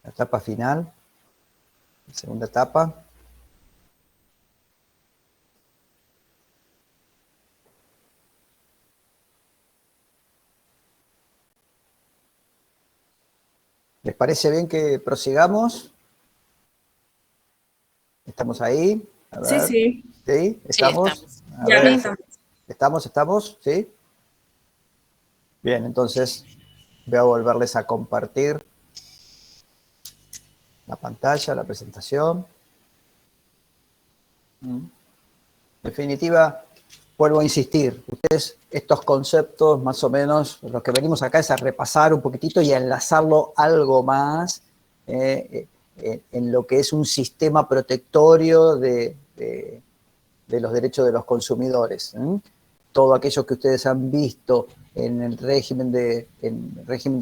la etapa final, la segunda etapa. ¿Les parece bien que prosigamos? ¿Estamos ahí? A ver. Sí. ¿Sí? ¿Estamos? Sí, A Ya ver. estamos. ¿Estamos? ¿Sí? Bien, entonces voy a volverles a compartir la pantalla, la presentación. En definitiva, vuelvo a insistir, ustedes estos conceptos más o menos, lo que venimos acá es a repasar un poquitito y a enlazarlo algo más en lo que es un sistema protectorio de los derechos de los consumidores. Todo aquello que ustedes han visto en el régimen de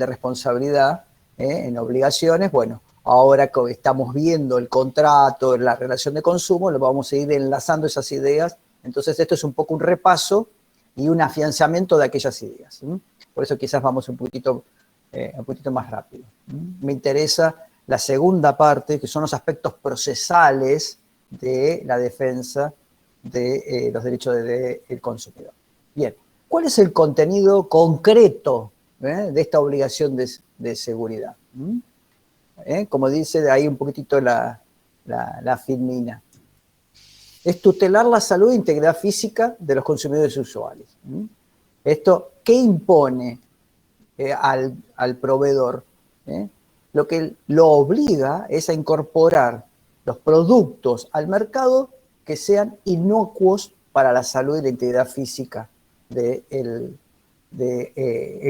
responsabilidad, en obligaciones, bueno, ahora que estamos viendo el contrato, la relación de consumo, lo vamos a ir enlazando esas ideas. Entonces esto es un poco un repaso y un afianzamiento de aquellas ideas. Por eso quizás vamos un poquitito más rápido. Me interesa la segunda parte, que son los aspectos procesales de la defensa de los derechos del consumidor. Bien, ¿cuál es el contenido concreto de esta obligación de seguridad? Como dice de ahí un poquitito la FINMINA. Es tutelar la salud e integridad física de los consumidores y usuarios. Esto, ¿qué impone al proveedor? Lo que lo obliga es a incorporar los productos al mercado que sean inocuos para la salud y la integridad física del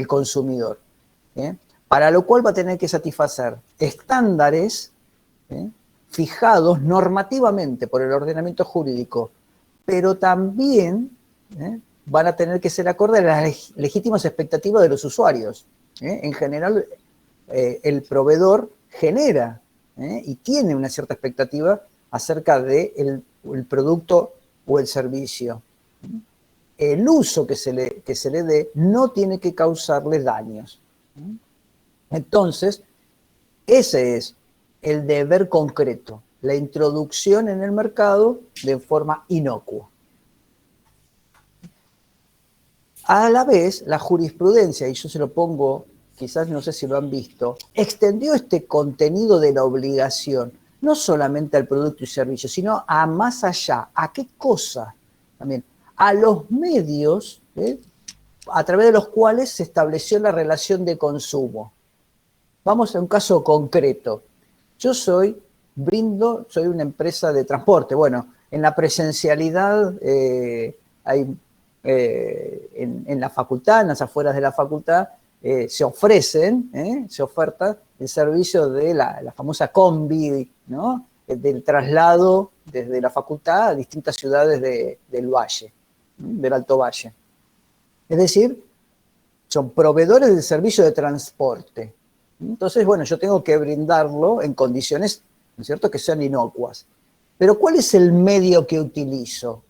consumidor. Para lo cual va a tener que satisfacer estándares fijados normativamente por el ordenamiento jurídico, pero también van a tener que ser acorde a las legítimas expectativas de los usuarios. En general, el proveedor genera y tiene una cierta expectativa acerca del producto o el servicio. El uso que se le dé no tiene que causarle daños. Entonces, ese es el deber concreto, la introducción en el mercado de forma inocua. A la vez, la jurisprudencia, y yo se lo pongo, quizás no sé si lo han visto, extendió este contenido de la obligación, no solamente al producto y servicio, sino a más allá. ¿A qué cosa? También a los medios a través de los cuales se estableció la relación de consumo. Vamos a un caso concreto. Yo soy una empresa de transporte. Bueno, en la presencialidad hay en la facultad, en las afueras de la facultad, se oferta el servicio de la famosa combi, ¿no? Del traslado desde la facultad a distintas ciudades del Valle, del Alto Valle. Es decir, son proveedores del servicio de transporte. Entonces, bueno, yo tengo que brindarlo en condiciones, ¿no es cierto?, que sean inocuas. Pero ¿cuál es el medio que utilizo?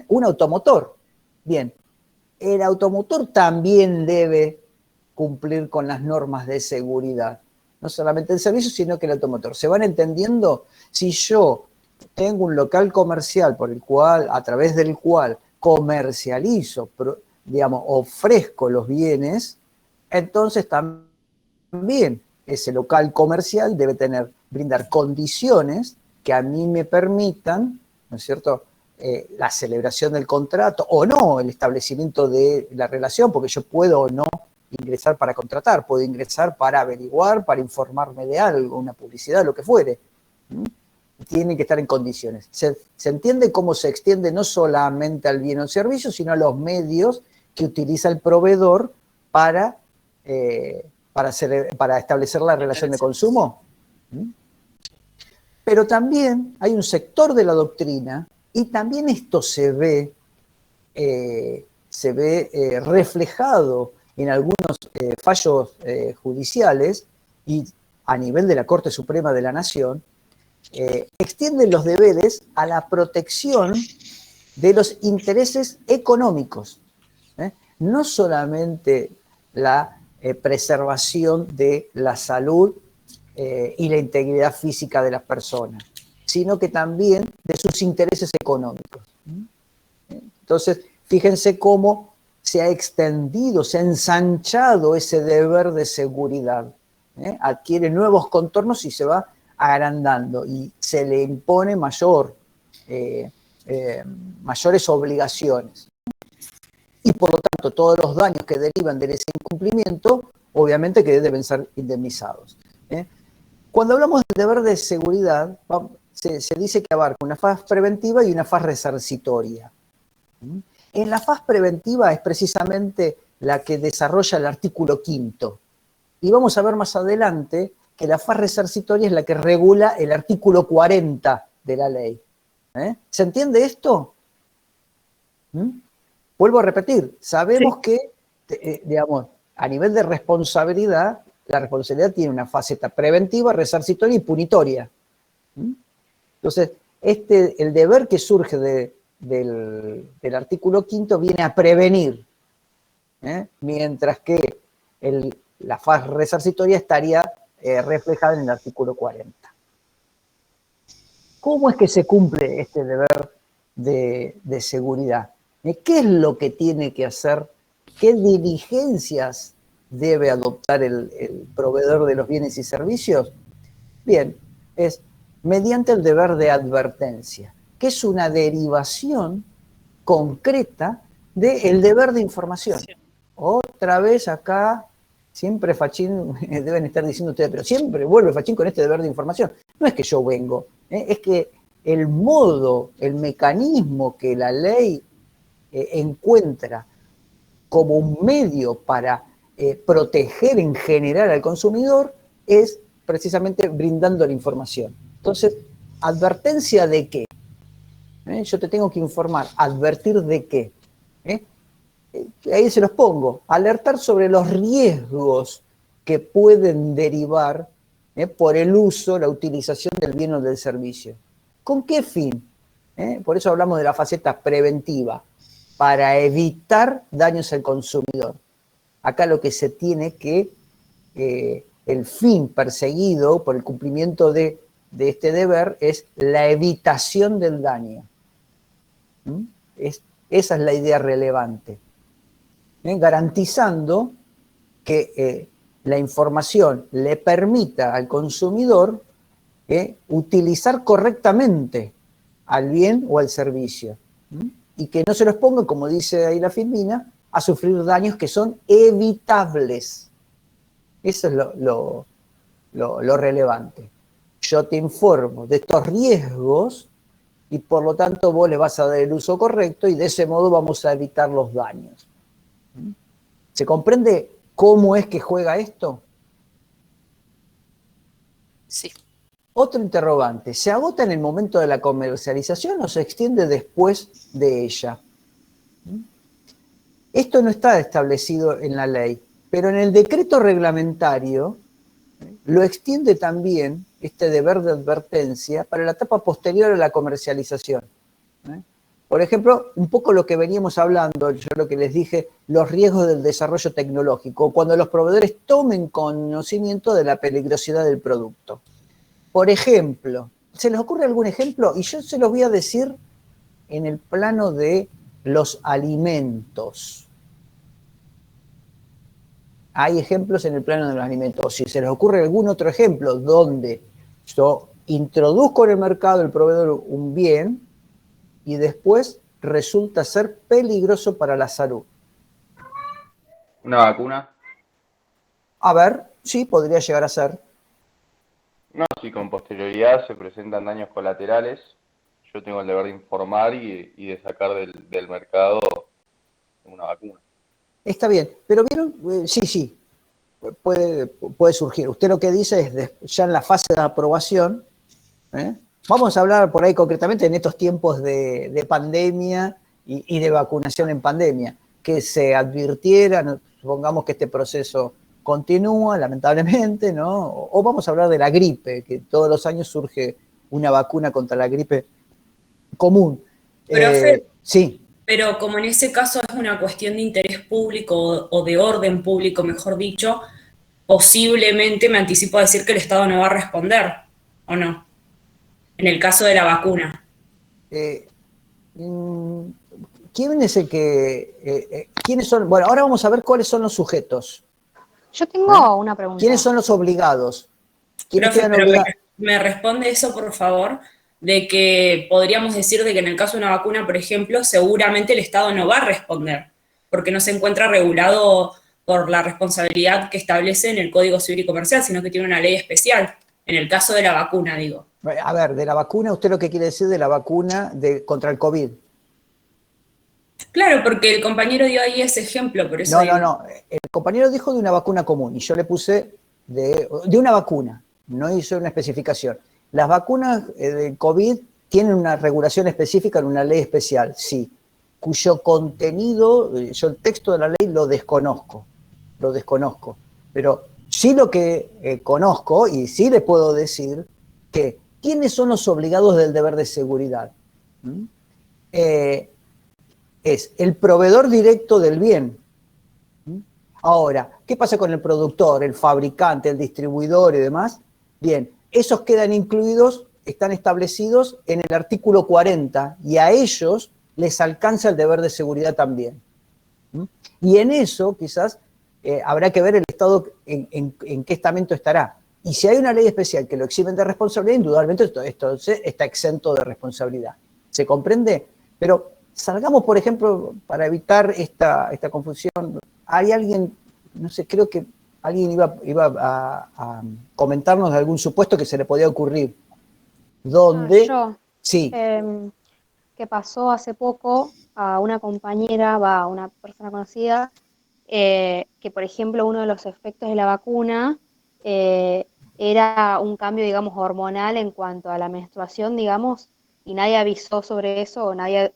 Un automotor. Bien, el automotor también debe cumplir con las normas de seguridad. No solamente el servicio, sino que el automotor. ¿Se van entendiendo? Si yo tengo un local comercial a través del cual comercializo, digamos, ofrezco los bienes, entonces también ese local comercial debe brindar condiciones que a mí me permitan, ¿no es cierto?, la celebración del contrato o no, el establecimiento de la relación, porque yo puedo o no ingresar para contratar, puedo ingresar para averiguar, para informarme de algo, una publicidad, lo que fuere. Tienen que estar en condiciones. Se entiende cómo se extiende no solamente al bien o servicio, sino a los medios que utiliza el proveedor para establecer la relación de consumo. Pero también hay un sector de la doctrina, y también esto se ve reflejado en algunos fallos judiciales y a nivel de la Corte Suprema de la Nación, extienden los deberes a la protección de los intereses económicos. No solamente la preservación de la salud y la integridad física de las personas, sino que también de sus intereses económicos. Entonces, fíjense cómo se ha extendido, se ha ensanchado ese deber de seguridad. Adquiere nuevos contornos y se va agrandando y se le impone mayores obligaciones. Y por lo tanto, todos los daños que derivan de ese incumplimiento, obviamente que deben ser indemnizados. Cuando hablamos del deber de seguridad, se dice que abarca una faz preventiva y una faz resarcitoria. En la faz preventiva es precisamente la que desarrolla el artículo 5. Y vamos a ver más adelante que la faz resarcitoria es la que regula el artículo 40 de la ley. ¿Se entiende esto? Vuelvo a repetir, sabemos que, digamos, a nivel de responsabilidad, la responsabilidad tiene una faceta preventiva, resarcitoria y punitoria. Entonces, el deber que surge del artículo 5 viene a prevenir, mientras que la faz resarcitoria estaría reflejada en el artículo 40. ¿Cómo es que se cumple este deber de seguridad? ¿Qué es lo que tiene que hacer? ¿Qué diligencias debe adoptar el proveedor de los bienes y servicios? Bien, es mediante el deber de advertencia, que es una derivación concreta del deber de información. Otra vez acá, siempre Fachín, deben estar diciendo ustedes, pero siempre vuelve Fachín con este deber de información. No es que yo vengo, es que el modo, el mecanismo que la ley encuentra como un medio para proteger en general al consumidor es precisamente brindando la información. Entonces, ¿advertencia de qué? Yo te tengo que informar, ¿advertir de qué? Ahí se los pongo, alertar sobre los riesgos que pueden derivar por el uso, la utilización del bien o del servicio. ¿Con qué fin? Por eso hablamos de la faceta preventiva, para evitar daños al consumidor. Acá lo que se tiene que, el fin perseguido por el cumplimiento de este deber es la evitación del daño. Esa es la idea relevante. Garantizando que la información le permita al consumidor utilizar correctamente al bien o al servicio. Y que no se los pongan, como dice ahí la Filmina, a sufrir daños que son evitables. Eso es lo relevante. Yo te informo de estos riesgos y por lo tanto vos le vas a dar el uso correcto y de ese modo vamos a evitar los daños. ¿Se comprende cómo es que juega esto? Sí. Otro interrogante, ¿se agota en el momento de la comercialización o se extiende después de ella? Esto no está establecido en la ley, pero en el decreto reglamentario lo extiende también este deber de advertencia para la etapa posterior a la comercialización. Por ejemplo, un poco lo que veníamos hablando, yo lo que les dije, los riesgos del desarrollo tecnológico, cuando los proveedores tomen conocimiento de la peligrosidad del producto. Por ejemplo, ¿se les ocurre algún ejemplo? Y yo se los voy a decir en el plano de los alimentos. Hay ejemplos en el plano de los alimentos. Si se les ocurre algún otro ejemplo donde yo introduzco en el mercado el proveedor un bien y después resulta ser peligroso para la salud. ¿Una vacuna? A ver, sí, podría llegar a ser. No, si con posterioridad se presentan daños colaterales, yo tengo el deber de informar y de sacar del mercado una vacuna. Está bien, pero vieron, sí, puede surgir. Usted lo que dice es ya en la fase de aprobación, vamos a hablar por ahí concretamente en estos tiempos de pandemia y de vacunación en pandemia, que se advirtiera, supongamos que este proceso continúa, lamentablemente, ¿no? O vamos a hablar de la gripe, que todos los años surge una vacuna contra la gripe común. Profe, sí. pero como en ese caso es una cuestión de interés público o de orden público, mejor dicho, posiblemente me anticipo a decir que el Estado no va a responder, ¿o no? En el caso de la vacuna. ¿Quién es el que... ¿quiénes son? Bueno, ahora vamos a ver cuáles son los sujetos. Yo tengo una pregunta. ¿Quiénes son los obligados? ¿Quiénes Profe, quedan pero obligados? me responde eso, por favor, de que podríamos decir de que en el caso de una vacuna, por ejemplo, seguramente el Estado no va a responder, porque no se encuentra regulado por la responsabilidad que establece en el Código Civil y Comercial, sino que tiene una ley especial. En el caso de la vacuna, digo. A ver, de la vacuna, ¿usted lo que quiere decir de la vacuna contra el COVID? Claro, porque el compañero dio ahí ese ejemplo, por eso digo. No. El compañero dijo de una vacuna común y yo le puse de una vacuna, no hizo una especificación. Las vacunas del COVID tienen una regulación específica en una ley especial, sí, cuyo contenido, yo el texto de la ley lo desconozco, pero sí lo que conozco y sí le puedo decir que ¿quiénes son los obligados del deber de seguridad? Es el proveedor directo del bien. Ahora, ¿qué pasa con el productor, el fabricante, el distribuidor y demás? Bien, esos quedan incluidos, están establecidos en el artículo 40 y a ellos les alcanza el deber de seguridad también. Y en eso quizás habrá que ver el Estado en qué estamento estará. Y si hay una ley especial que lo eximen de responsabilidad, indudablemente esto está exento de responsabilidad. ¿Se comprende? Pero salgamos, por ejemplo, para evitar esta confusión, hay alguien, no sé, creo que alguien iba a comentarnos de algún supuesto que se le podía ocurrir. ¿Dónde? Yo, Sí. que pasó hace poco a una compañera, a una persona conocida, que por ejemplo uno de los efectos de la vacuna era un cambio, digamos, hormonal en cuanto a la menstruación, digamos, y nadie avisó sobre eso o nadie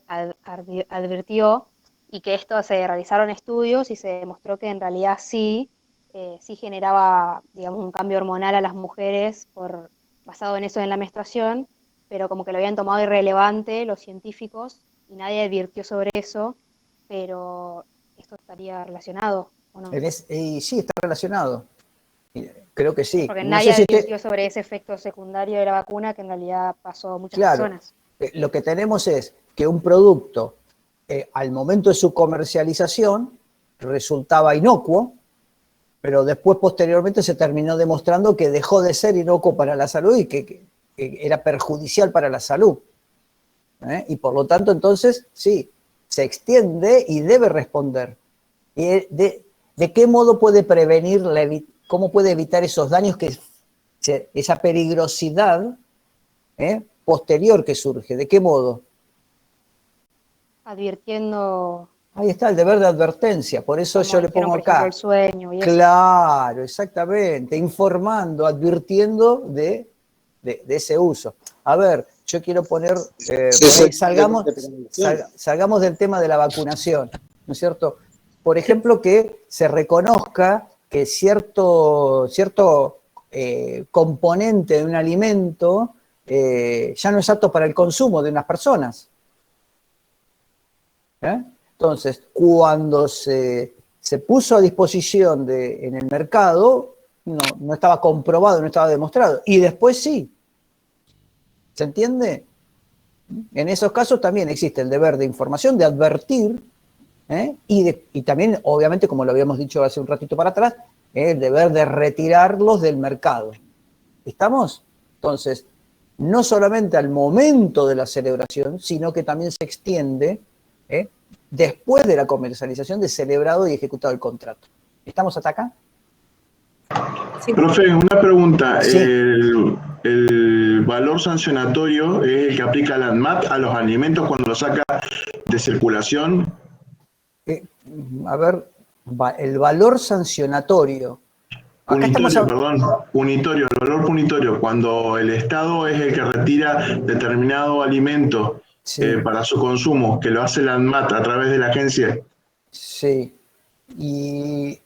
advirtió, y que esto se realizaron estudios y se demostró que en realidad sí generaba, digamos, un cambio hormonal a las mujeres basado en eso en la menstruación, pero como que lo habían tomado irrelevante los científicos y nadie advirtió sobre eso, pero esto estaría relacionado, ¿o no? Sí, está relacionado. Creo que sí. Porque No nadie sé si advirtió sobre ese efecto secundario de la vacuna que en realidad pasó a muchas claro, personas. lo que tenemos es que un producto, al momento de su comercialización, resultaba inocuo, pero después, posteriormente, se terminó demostrando que dejó de ser inocuo para la salud y que era perjudicial para la salud. Y por lo tanto, entonces, sí, se extiende y debe responder. ¿Y de qué modo puede prevenir, cómo puede evitar esos daños, esa peligrosidad posterior que surge? ¿De qué modo? Advirtiendo. Ahí está el deber de advertencia, por eso yo le pongo Por ejemplo, acá. el sueño y eso. Claro, exactamente, informando, advirtiendo de ese uso. A ver, yo quiero poner, salgamos del tema de la vacunación, ¿no es cierto? Por ejemplo, que se reconozca que cierto componente de un alimento ya no es apto para el consumo de unas personas. Entonces, cuando se puso a disposición en el mercado, no estaba comprobado, no estaba demostrado. Y después sí. ¿Se entiende? En esos casos también existe el deber de información, de advertir, y también, obviamente, como lo habíamos dicho hace un ratito para atrás, el deber de retirarlos del mercado. ¿Estamos? Entonces, no solamente al momento de la celebración, sino que también se extiende después de la comercialización de celebrado y ejecutado el contrato. ¿Estamos hasta acá? Sí. Profe, una pregunta. Sí. ¿El valor sancionatorio es el que aplica la ANMAT a los alimentos cuando los saca de circulación? A ver, el valor sancionatorio. Punitorio, el valor punitorio, cuando el Estado es el que retira determinado alimento para su consumo, que lo hace la ANMAT a través de la agencia. Sí. Y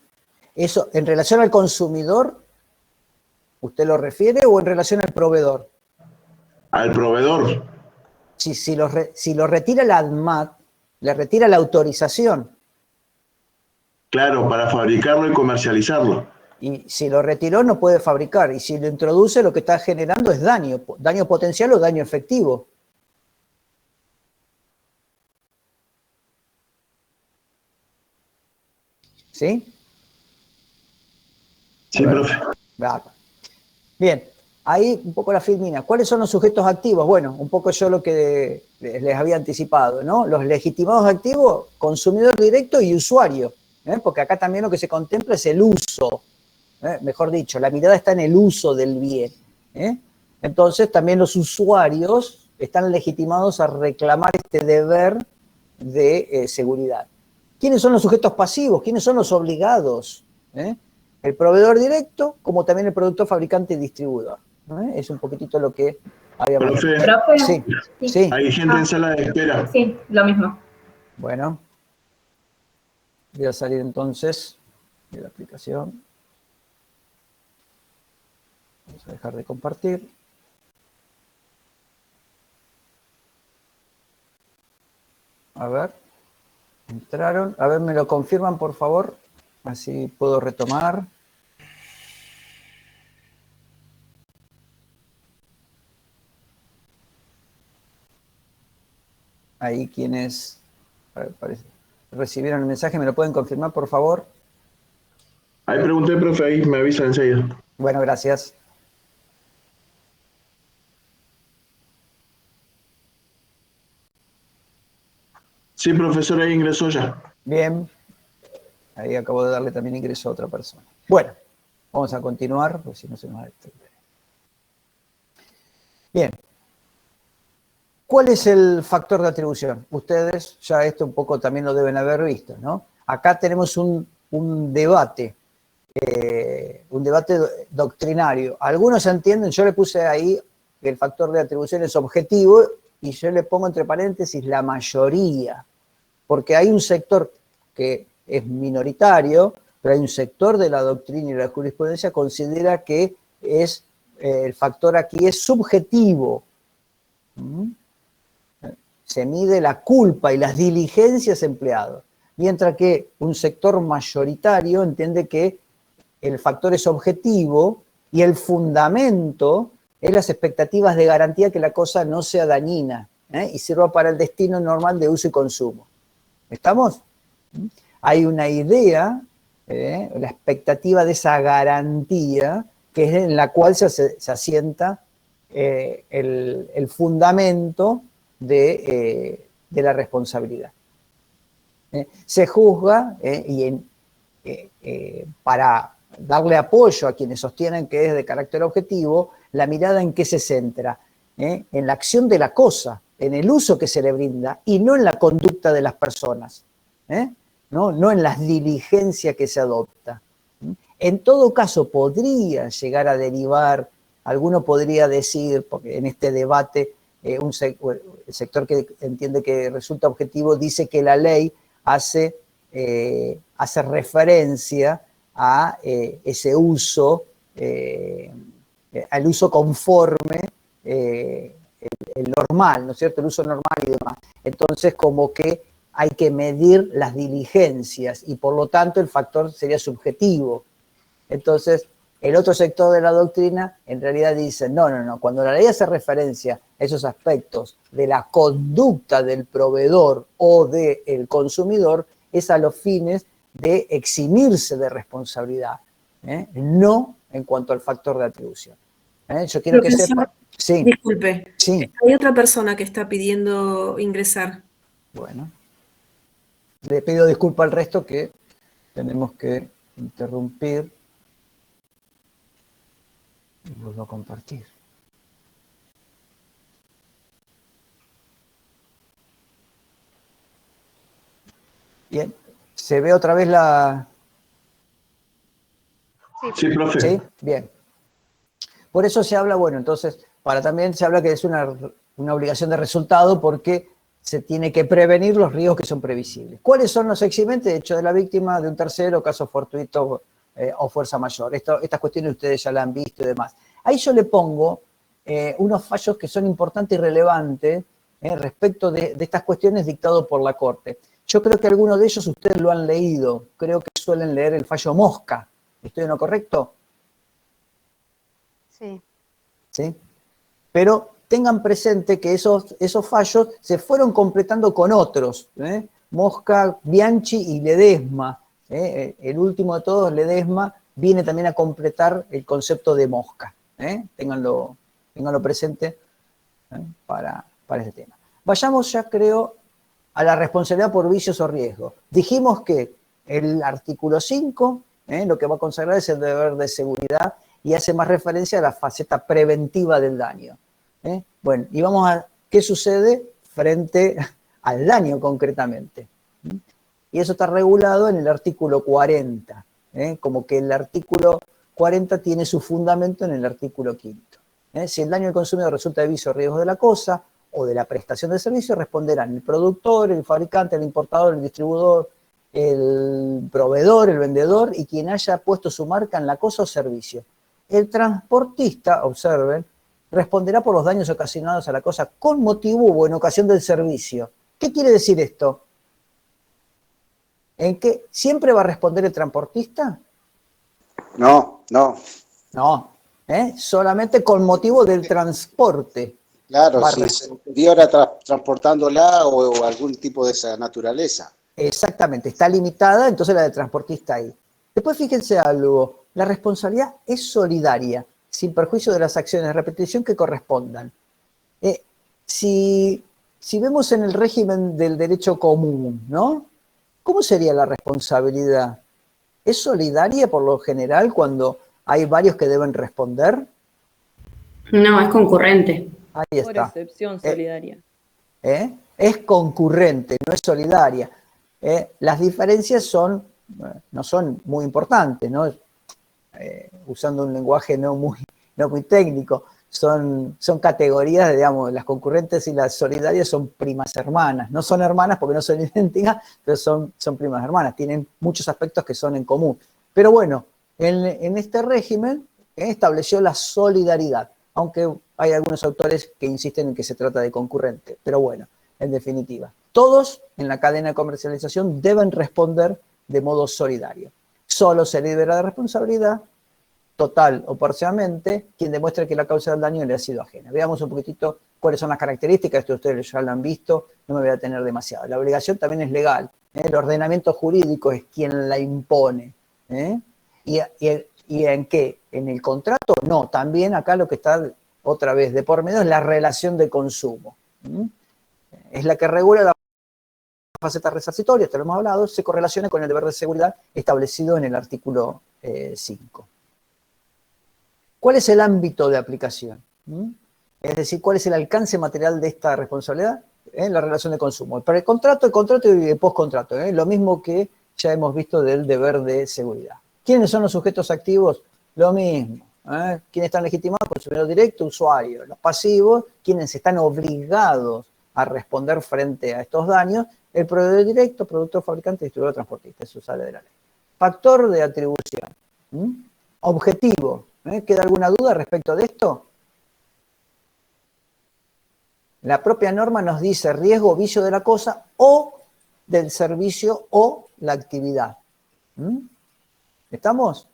eso, ¿en relación al consumidor, usted lo refiere, o en relación al proveedor? Al proveedor. Si lo retira la ANMAT, le retira la autorización. Claro, para fabricarlo y comercializarlo. Y si lo retiró no puede fabricar, y si lo introduce lo que está generando es daño potencial o daño efectivo. ¿Sí? Sí, profe. Bien, ahí un poco la filmina. ¿Cuáles son los sujetos activos? Bueno, un poco yo lo que les había anticipado, ¿no? Los legitimados activos, consumidor directo y usuario, porque acá también lo que se contempla es el uso, mejor dicho, la mirada está en el uso del bien. Entonces también los usuarios están legitimados a reclamar este deber de seguridad. ¿Quiénes son los sujetos pasivos? ¿Quiénes son los obligados? El proveedor directo, como también el productor, fabricante y distribuidor. Es un poquitito lo que habíamos Profe, sí, sí. hay gente en sala de espera. Sí, lo mismo. Bueno, voy a salir entonces de la aplicación. Vamos a dejar de compartir. A ver, entraron. A ver, ¿me lo confirman, por favor? Así puedo retomar. Ahí quienes recibieron el mensaje, ¿me lo pueden confirmar, por favor? Ahí pregunté, profe, ahí me avisan enseguida. Bueno, gracias. Sí, profesor, ahí ingresó ya. Bien. Ahí acabo de darle también ingreso a otra persona. Bueno, vamos a continuar, porque si no se nos va a extender. Bien. ¿Cuál es el factor de atribución? Ustedes ya esto un poco también lo deben haber visto, ¿no? Acá tenemos un debate doctrinario. Algunos entienden, yo le puse ahí que el factor de atribución es objetivo y yo le pongo entre paréntesis la mayoría, porque hay un sector que es minoritario, pero hay un sector de la doctrina y la jurisprudencia que considera que el factor aquí es subjetivo. Se mide la culpa y las diligencias empleadas, mientras que un sector mayoritario entiende que el factor es objetivo y el fundamento es las expectativas de garantía que la cosa no sea dañina y sirva para el destino normal de uso y consumo. ¿Estamos? Hay una idea, la expectativa de esa garantía, que es en la cual se asienta el fundamento de la responsabilidad. Se juzga para darle apoyo a quienes sostienen que es de carácter objetivo, la mirada en qué se centra, en la acción de la cosa, en el uso que se le brinda y no en la conducta de las personas, no en las diligencias que se adopta. En todo caso podría llegar a derivar, alguno podría decir, porque en este debate el sector que entiende que resulta objetivo dice que la ley hace referencia a ese uso, al uso conforme, el normal, ¿no es cierto? El uso normal y demás. Entonces, como que hay que medir las diligencias y por lo tanto el factor sería subjetivo. Entonces, el otro sector de la doctrina en realidad dice, no, cuando la ley hace referencia a esos aspectos de la conducta del proveedor o del consumidor, es a los fines de eximirse de responsabilidad, no en cuanto al factor de atribución. Yo quiero que sepa... Sí. Disculpe, Sí. hay otra persona que está pidiendo ingresar. Bueno, le pido disculpas al resto que tenemos que interrumpir y vuelvo a compartir. Bien, ¿se ve otra vez la...? Sí, profe. ¿Sí? Bien. Por eso se habla, bueno, entonces, también se habla que es una obligación de resultado porque se tiene que prevenir los riesgos que son previsibles. ¿Cuáles son los eximentes? Hecho de la víctima, de un tercero, caso fortuito o fuerza mayor. Estas cuestiones ustedes ya la han visto y demás. Ahí yo le pongo unos fallos que son importantes y relevantes respecto de estas cuestiones dictados por la Corte. Yo creo que algunos de ellos ustedes lo han leído. Creo que suelen leer el fallo Mosca. El fallo Mosca, que es el fallo 1.2 de 2015, ¿Estoy en lo correcto? Sí. ¿Sí? Pero tengan presente que esos fallos se fueron completando con otros, Mosca, Bianchi y Ledesma. El último de todos, Ledesma, viene también a completar el concepto de Mosca. Ténganlo presente para este tema. Vayamos ya, creo, a la responsabilidad por vicios o riesgos. Dijimos que el artículo 5, lo que va a consagrar es el deber de seguridad y hace más referencia a la faceta preventiva del daño. Bueno, y vamos a qué sucede frente al daño concretamente. Y eso está regulado en el artículo 40, como que el artículo 40 tiene su fundamento en el artículo 5. Si el daño al consumidor resulta de vicio o riesgo de la cosa o de la prestación del servicio, responderán el productor, el fabricante, el importador, el distribuidor, el proveedor, el vendedor y quien haya puesto su marca en la cosa o servicio. El transportista, observen, responderá por los daños ocasionados a la cosa con motivo o en ocasión del servicio. ¿Qué quiere decir esto? ¿En qué siempre va a responder el transportista? No. No, solamente con motivo del transporte. Claro, si es anterior a transportándola o algún tipo de esa naturaleza. Exactamente, está limitada, entonces la del transportista ahí. Después fíjense algo, la responsabilidad es solidaria, sin perjuicio de las acciones de repetición que correspondan. Si vemos en el régimen del derecho común, ¿no? ¿Cómo sería la responsabilidad? ¿Es solidaria por lo general cuando hay varios que deben responder? No, es concurrente. Ahí Por está. excepción solidaria. Es concurrente, no es solidaria. Las diferencias no son muy importantes, ¿no? Usando un lenguaje no muy técnico, son categorías, digamos, las concurrentes y las solidarias son primas hermanas. No son hermanas porque no son idénticas, pero son primas hermanas. Tienen muchos aspectos que son en común. Pero bueno, en este régimen estableció la solidaridad, aunque hay algunos autores que insisten en que se trata de concurrente. Pero bueno, en definitiva, todos en la cadena de comercialización deben responder de modo solidario. Solo se libera de responsabilidad total o parcialmente quien demuestre que la causa del daño le ha sido ajena. Veamos un poquitito cuáles son las características, esto ustedes ya lo han visto, no me voy a tener demasiado. La obligación también es legal, el ordenamiento jurídico es quien la impone. ¿Y en qué? ¿En el contrato? No, también acá lo que está otra vez de por medio es la relación de consumo. Es la que regula la faceta resarcitoria, esto lo hemos hablado, se correlaciona con el deber de seguridad establecido en el artículo 5. ¿Cuál es el ámbito de aplicación? Es decir, ¿cuál es el alcance material de esta responsabilidad? La relación de consumo. Para el contrato y el postcontrato. Lo mismo que ya hemos visto del deber de seguridad. ¿Quiénes son los sujetos activos? Lo mismo. ¿Quiénes están legitimados? Consumidor directo, usuario. Los pasivos, quienes están obligados a responder frente a estos daños, el proveedor directo, productor, fabricante, distribuidor, transportista. Eso sale de la ley. Factor de atribución. Objetivo. ¿Queda alguna duda respecto de esto? La propia norma nos dice riesgo o vicio de la cosa o del servicio o la actividad. ¿Estamos?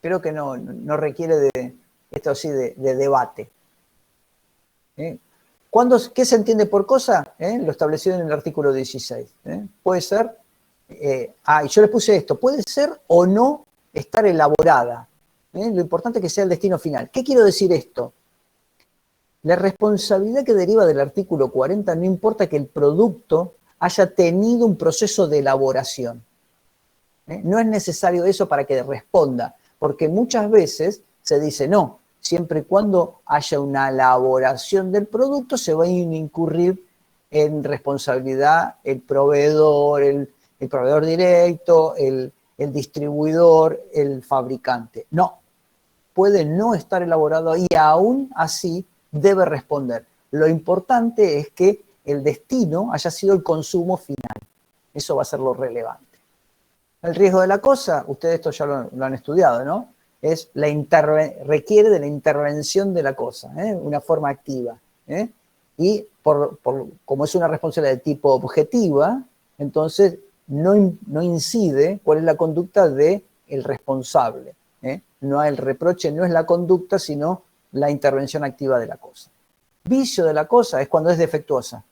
Creo que no requiere de debate. ¿Qué se entiende por cosa? Lo establecido en el artículo 16. Puede ser, y yo les puse esto, puede ser o no estar elaborada. Lo importante es que sea el destino final. ¿Qué quiero decir esto? La responsabilidad que deriva del artículo 40 no importa que el producto haya tenido un proceso de elaboración. No es necesario eso para que responda, porque muchas veces se dice no, siempre y cuando haya una elaboración del producto se va a incurrir en responsabilidad el proveedor, el proveedor directo, el distribuidor, el fabricante. No, puede no estar elaborado y aún así debe responder. Lo importante es que el destino haya sido el consumo final. Eso va a ser lo relevante. El riesgo de la cosa, ustedes esto ya lo han estudiado, ¿no? Requiere de la intervención de la cosa, una forma activa. Y como es una responsabilidad de tipo objetiva, entonces no incide cuál es la conducta del responsable. no hay el reproche, no es la conducta, sino la intervención activa de la cosa. Vicio de la cosa es cuando es defectuosa,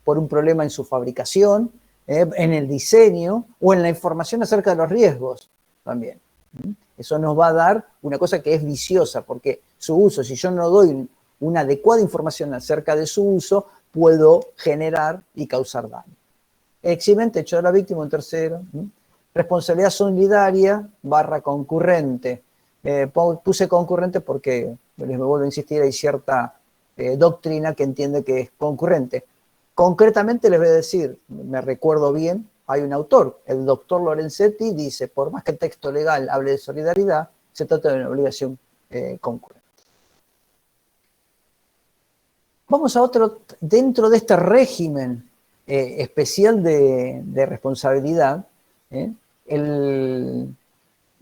por un problema en su fabricación, en el diseño o en la información acerca de los riesgos también. Eso nos va a dar una cosa que es viciosa, porque su uso, si yo no doy una adecuada información acerca de su uso, puedo generar y causar daño. Eximente, hecho de la víctima, un tercero. Responsabilidad solidaria / concurrente. Puse concurrente porque, les vuelvo a insistir, hay cierta doctrina que entiende que es concurrente. Concretamente les voy a decir, me recuerdo bien, hay un autor, el doctor Lorenzetti, dice, por más que el texto legal hable de solidaridad, se trata de una obligación concurrente. Vamos a otro, dentro de este régimen especial de responsabilidad,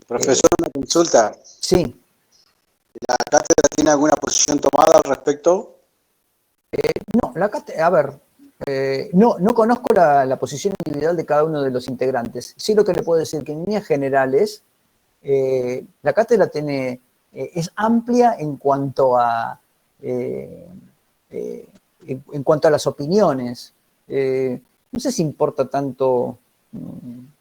Profesor, una consulta. Sí. ¿La cátedra tiene alguna posición tomada al respecto? No, la cátedra, a ver, no conozco la posición individual de cada uno de los integrantes. Sí, lo que le puedo decir que en líneas generales, la cátedra es amplia en cuanto a las opiniones. No sé si importa tanto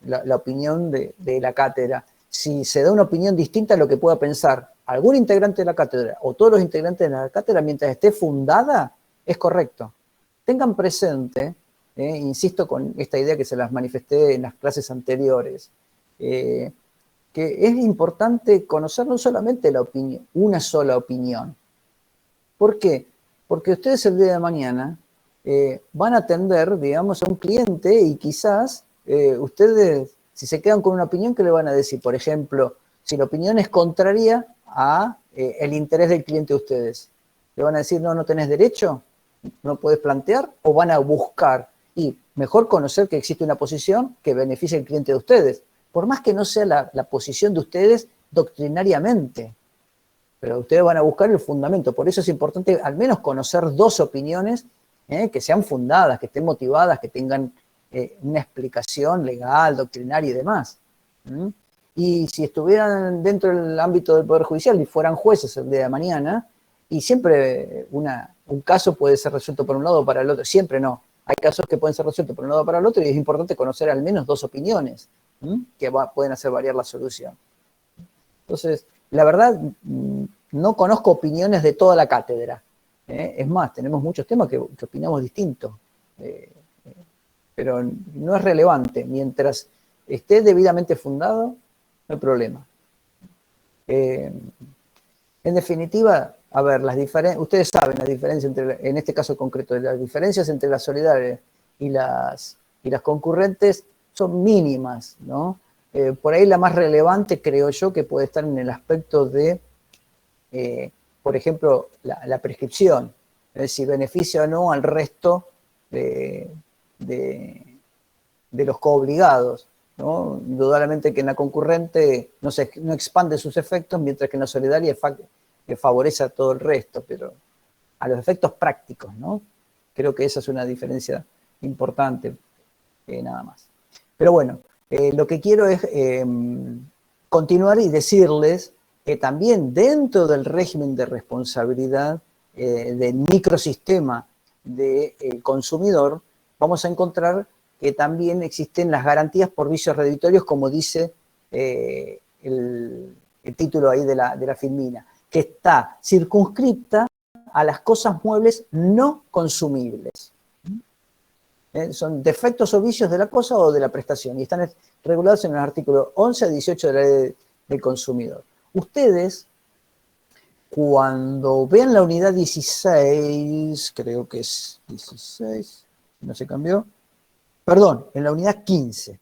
la opinión de la cátedra. Si se da una opinión distinta a lo que pueda pensar algún integrante de la cátedra o todos los integrantes de la cátedra mientras esté fundada, es correcto. Tengan presente, insisto con esta idea que se las manifesté en las clases anteriores, que es importante conocer no solamente la opinión, una sola opinión. ¿Por qué? Porque ustedes el día de mañana van a atender, digamos, a un cliente y quizás ustedes, si se quedan con una opinión, ¿qué le van a decir? Por ejemplo, si la opinión es contraria a el interés del cliente de ustedes, ¿le van a decir, no tenés derecho? ¿No puedes plantear? ¿O van a buscar? Y mejor conocer que existe una posición que beneficie al cliente de ustedes, por más que no sea la posición de ustedes doctrinariamente. Pero ustedes van a buscar el fundamento. Por eso es importante al menos conocer dos opiniones que sean fundadas, que estén motivadas, que tengan una explicación legal, doctrinaria y demás. Y si estuvieran dentro del ámbito del Poder Judicial y fueran jueces el día de mañana, y siempre un caso puede ser resuelto por un lado o para el otro, siempre no. Hay casos que pueden ser resueltos por un lado o para el otro y es importante conocer al menos dos opiniones que pueden hacer variar la solución. Entonces, la verdad, no conozco opiniones de toda la cátedra. Es más, tenemos muchos temas que opinamos distintos. Pero no es relevante. Mientras esté debidamente fundado, no hay problema. En definitiva, a ver, ustedes saben la diferencia en este caso concreto, las diferencias entre las solidarias y las concurrentes son mínimas, ¿no? Por ahí la más relevante, creo yo, que puede estar en el aspecto de, por ejemplo, la prescripción, si beneficia o no al resto de los coobligados, ¿no? Indudablemente que en la concurrente no expande sus efectos, mientras que en la solidaria favorece a todo el resto, pero a los efectos prácticos, ¿no? Creo que esa es una diferencia importante, nada más. Pero bueno, lo que quiero es continuar y decirles que también dentro del régimen de responsabilidad del microsistema del consumidor, vamos a encontrar que también existen las garantías por vicios redditorios, como dice el título ahí de la filmina, que está circunscripta a las cosas muebles no consumibles. Son defectos o vicios de la cosa o de la prestación, y están regulados en el artículo 11 a 18 de la Ley del Consumidor. Ustedes, cuando vean la unidad 16, creo que es 16, no se cambió, perdón, en la unidad 15,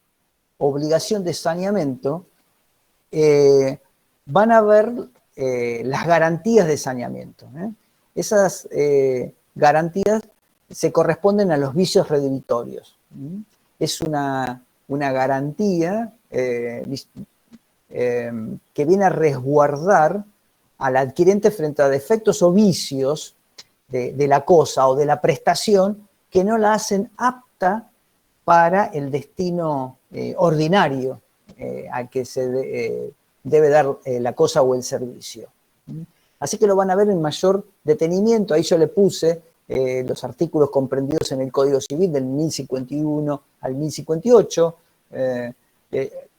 obligación de saneamiento, van a ver las garantías de saneamiento. Esas garantías se corresponden a los vicios redditorios. Es una garantía que viene a resguardar al adquirente frente a defectos o vicios de la cosa o de la prestación que no la hacen apta para el destino ordinario al que se debe dar la cosa o el servicio. Así que lo van a ver en mayor detenimiento. Ahí yo le puse los artículos comprendidos en el Código Civil del 1051 al 1058,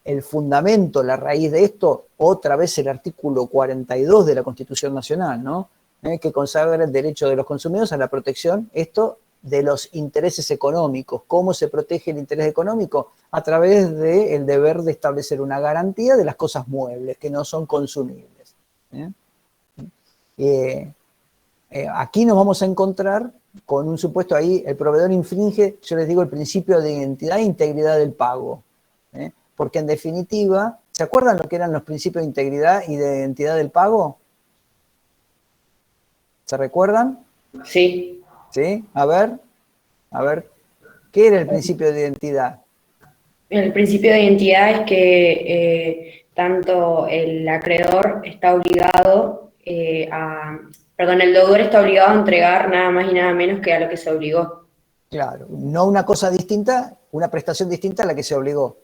el fundamento, la raíz de esto, otra vez el artículo 42 de la Constitución Nacional, ¿no? Que consagra el derecho de los consumidores a la protección, esto de los intereses económicos. ¿Cómo se protege el interés económico? A través del deber de establecer una garantía de las cosas muebles, que no son consumibles. Aquí nos vamos a encontrar con un supuesto ahí, el proveedor infringe, yo les digo, el principio de identidad e integridad del pago. Porque en definitiva, ¿se acuerdan lo que eran los principios de integridad y de identidad del pago? ¿Se recuerdan? Sí. ¿Sí? A ver, ¿qué era el principio de identidad? El principio de identidad es que tanto el acreedor está obligado el deudor está obligado a entregar nada más y nada menos que a lo que se obligó. Claro, no una cosa distinta, una prestación distinta a la que se obligó.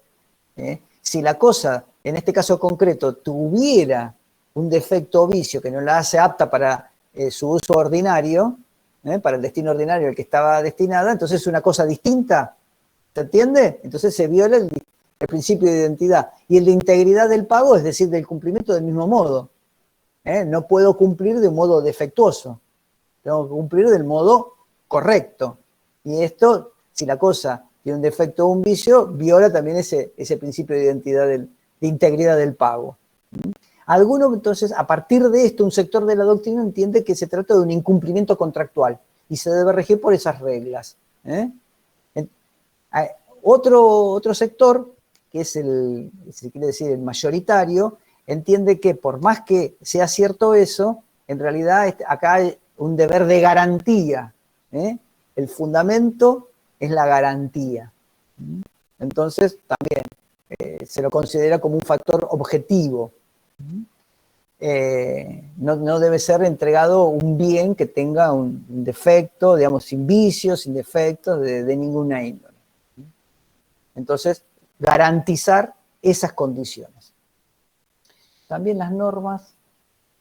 Si la cosa, en este caso concreto, tuviera un defecto o vicio que no la hace apta para su uso ordinario, para el destino ordinario al que estaba destinada, entonces es una cosa distinta, ¿se entiende? Entonces se viola el principio de identidad. Y el de integridad del pago, es decir, del cumplimiento del mismo modo. No puedo cumplir de un modo defectuoso, tengo que cumplir del modo correcto. Y esto, si la cosa tiene un defecto o un vicio, viola también ese principio de identidad, de integridad del pago. Algunos, entonces, a partir de esto, un sector de la doctrina entiende que se trata de un incumplimiento contractual y se debe regir por esas reglas. Otro sector, que es se quiere decir el mayoritario, entiende que por más que sea cierto eso, en realidad acá hay un deber de garantía. El fundamento es la garantía. Entonces, también se lo considera como un factor objetivo. No debe ser entregado un bien que tenga un defecto, digamos, sin vicios, sin defectos de ninguna índole. Entonces, garantizar esas condiciones. También las normas,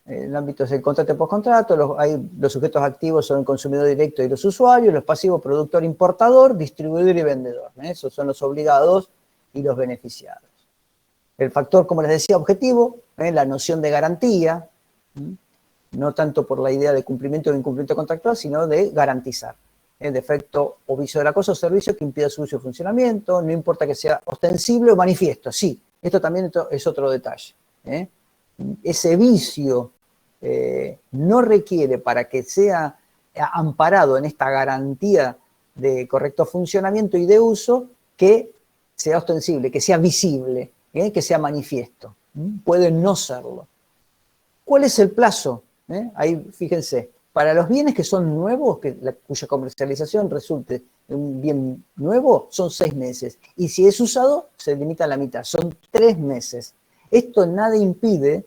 en el ámbito del contrato y postcontrato, los sujetos activos son el consumidor directo y los usuarios, los pasivos, productor, importador, distribuidor y vendedor. Esos son los obligados y los beneficiados. El factor, como les decía, objetivo, la noción de garantía, no tanto por la idea de cumplimiento o incumplimiento contractual, sino de garantizar. El defecto o vicio de la cosa o servicio que impida su uso y funcionamiento, no importa que sea ostensible o manifiesto. Sí, esto también es otro detalle. Ese vicio no requiere, para que sea amparado en esta garantía de correcto funcionamiento y de uso, que sea ostensible, que sea visible, que sea manifiesto. Puede no serlo. ¿Cuál es el plazo? Ahí fíjense, para los bienes que son nuevos, cuya comercialización resulte un bien nuevo, son 6 meses. Y si es usado, se limita a la mitad, son 3 meses. Esto nada impide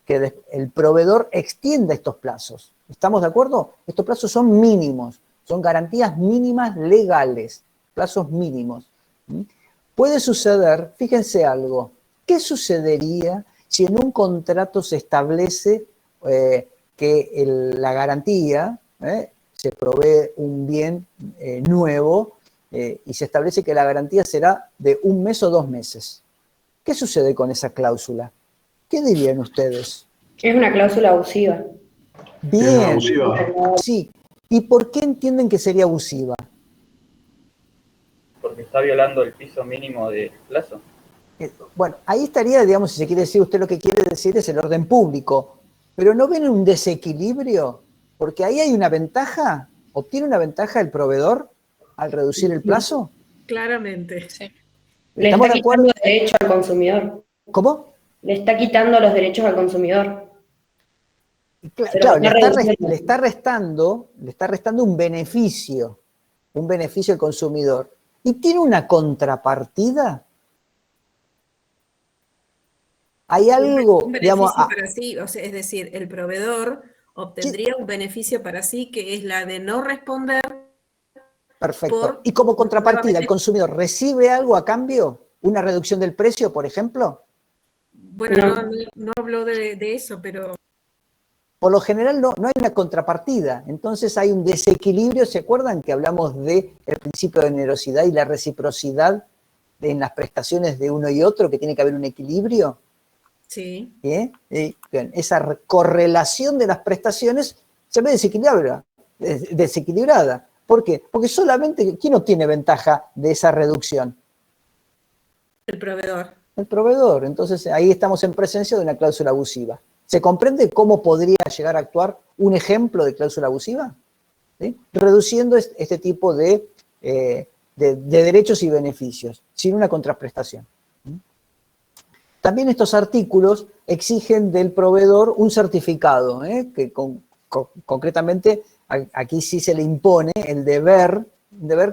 que el proveedor extienda estos plazos. ¿Estamos de acuerdo? Estos plazos son mínimos, son garantías mínimas legales, plazos mínimos. Puede suceder, fíjense algo, ¿qué sucedería si en un contrato se establece que la garantía, se provee un bien nuevo y se establece que la garantía será de 1 mes o 2 meses? ¿Qué sucede con esa cláusula? ¿Qué dirían ustedes? Es una cláusula abusiva. Bien, abusiva. Sí. ¿Y por qué entienden que sería abusiva? Porque está violando el piso mínimo de plazo. Bueno, ahí estaría, digamos, si se quiere decir, usted lo que quiere decir es el orden público. Pero ¿no ven un desequilibrio? Porque ahí hay una ventaja, ¿obtiene una ventaja el proveedor al reducir el plazo? Claramente. Sí. Le ¿Estamos está de acuerdo? quitando derecho al consumidor. ¿Cómo? Le está quitando los derechos al consumidor. Claro, le está restando un beneficio al consumidor. ¿Y tiene una contrapartida? Hay algo, Un digamos... beneficio para sí, o sea, es decir, el proveedor obtendría un beneficio para sí, que es la de no responder. Perfecto. Y como contrapartida, ¿el consumidor recibe algo a cambio? ¿Una reducción del precio, por ejemplo? Bueno, no habló de eso, pero... Por lo general no hay una contrapartida, entonces hay un desequilibrio. ¿Se acuerdan que hablamos del principio de generosidad y la reciprocidad en las prestaciones de uno y otro, que tiene que haber un equilibrio? Sí. Bien, esa correlación de las prestaciones se ve desequilibrada. ¿Por qué? Porque solamente, ¿quién obtiene ventaja de esa reducción? El proveedor. El proveedor. Entonces ahí estamos en presencia de una cláusula abusiva. ¿Se comprende cómo podría llegar a actuar un ejemplo de cláusula abusiva? ¿Sí? Reduciendo este tipo de derechos y beneficios, sin una contraprestación. También estos artículos exigen del proveedor un certificado, que concretamente aquí sí se le impone el deber,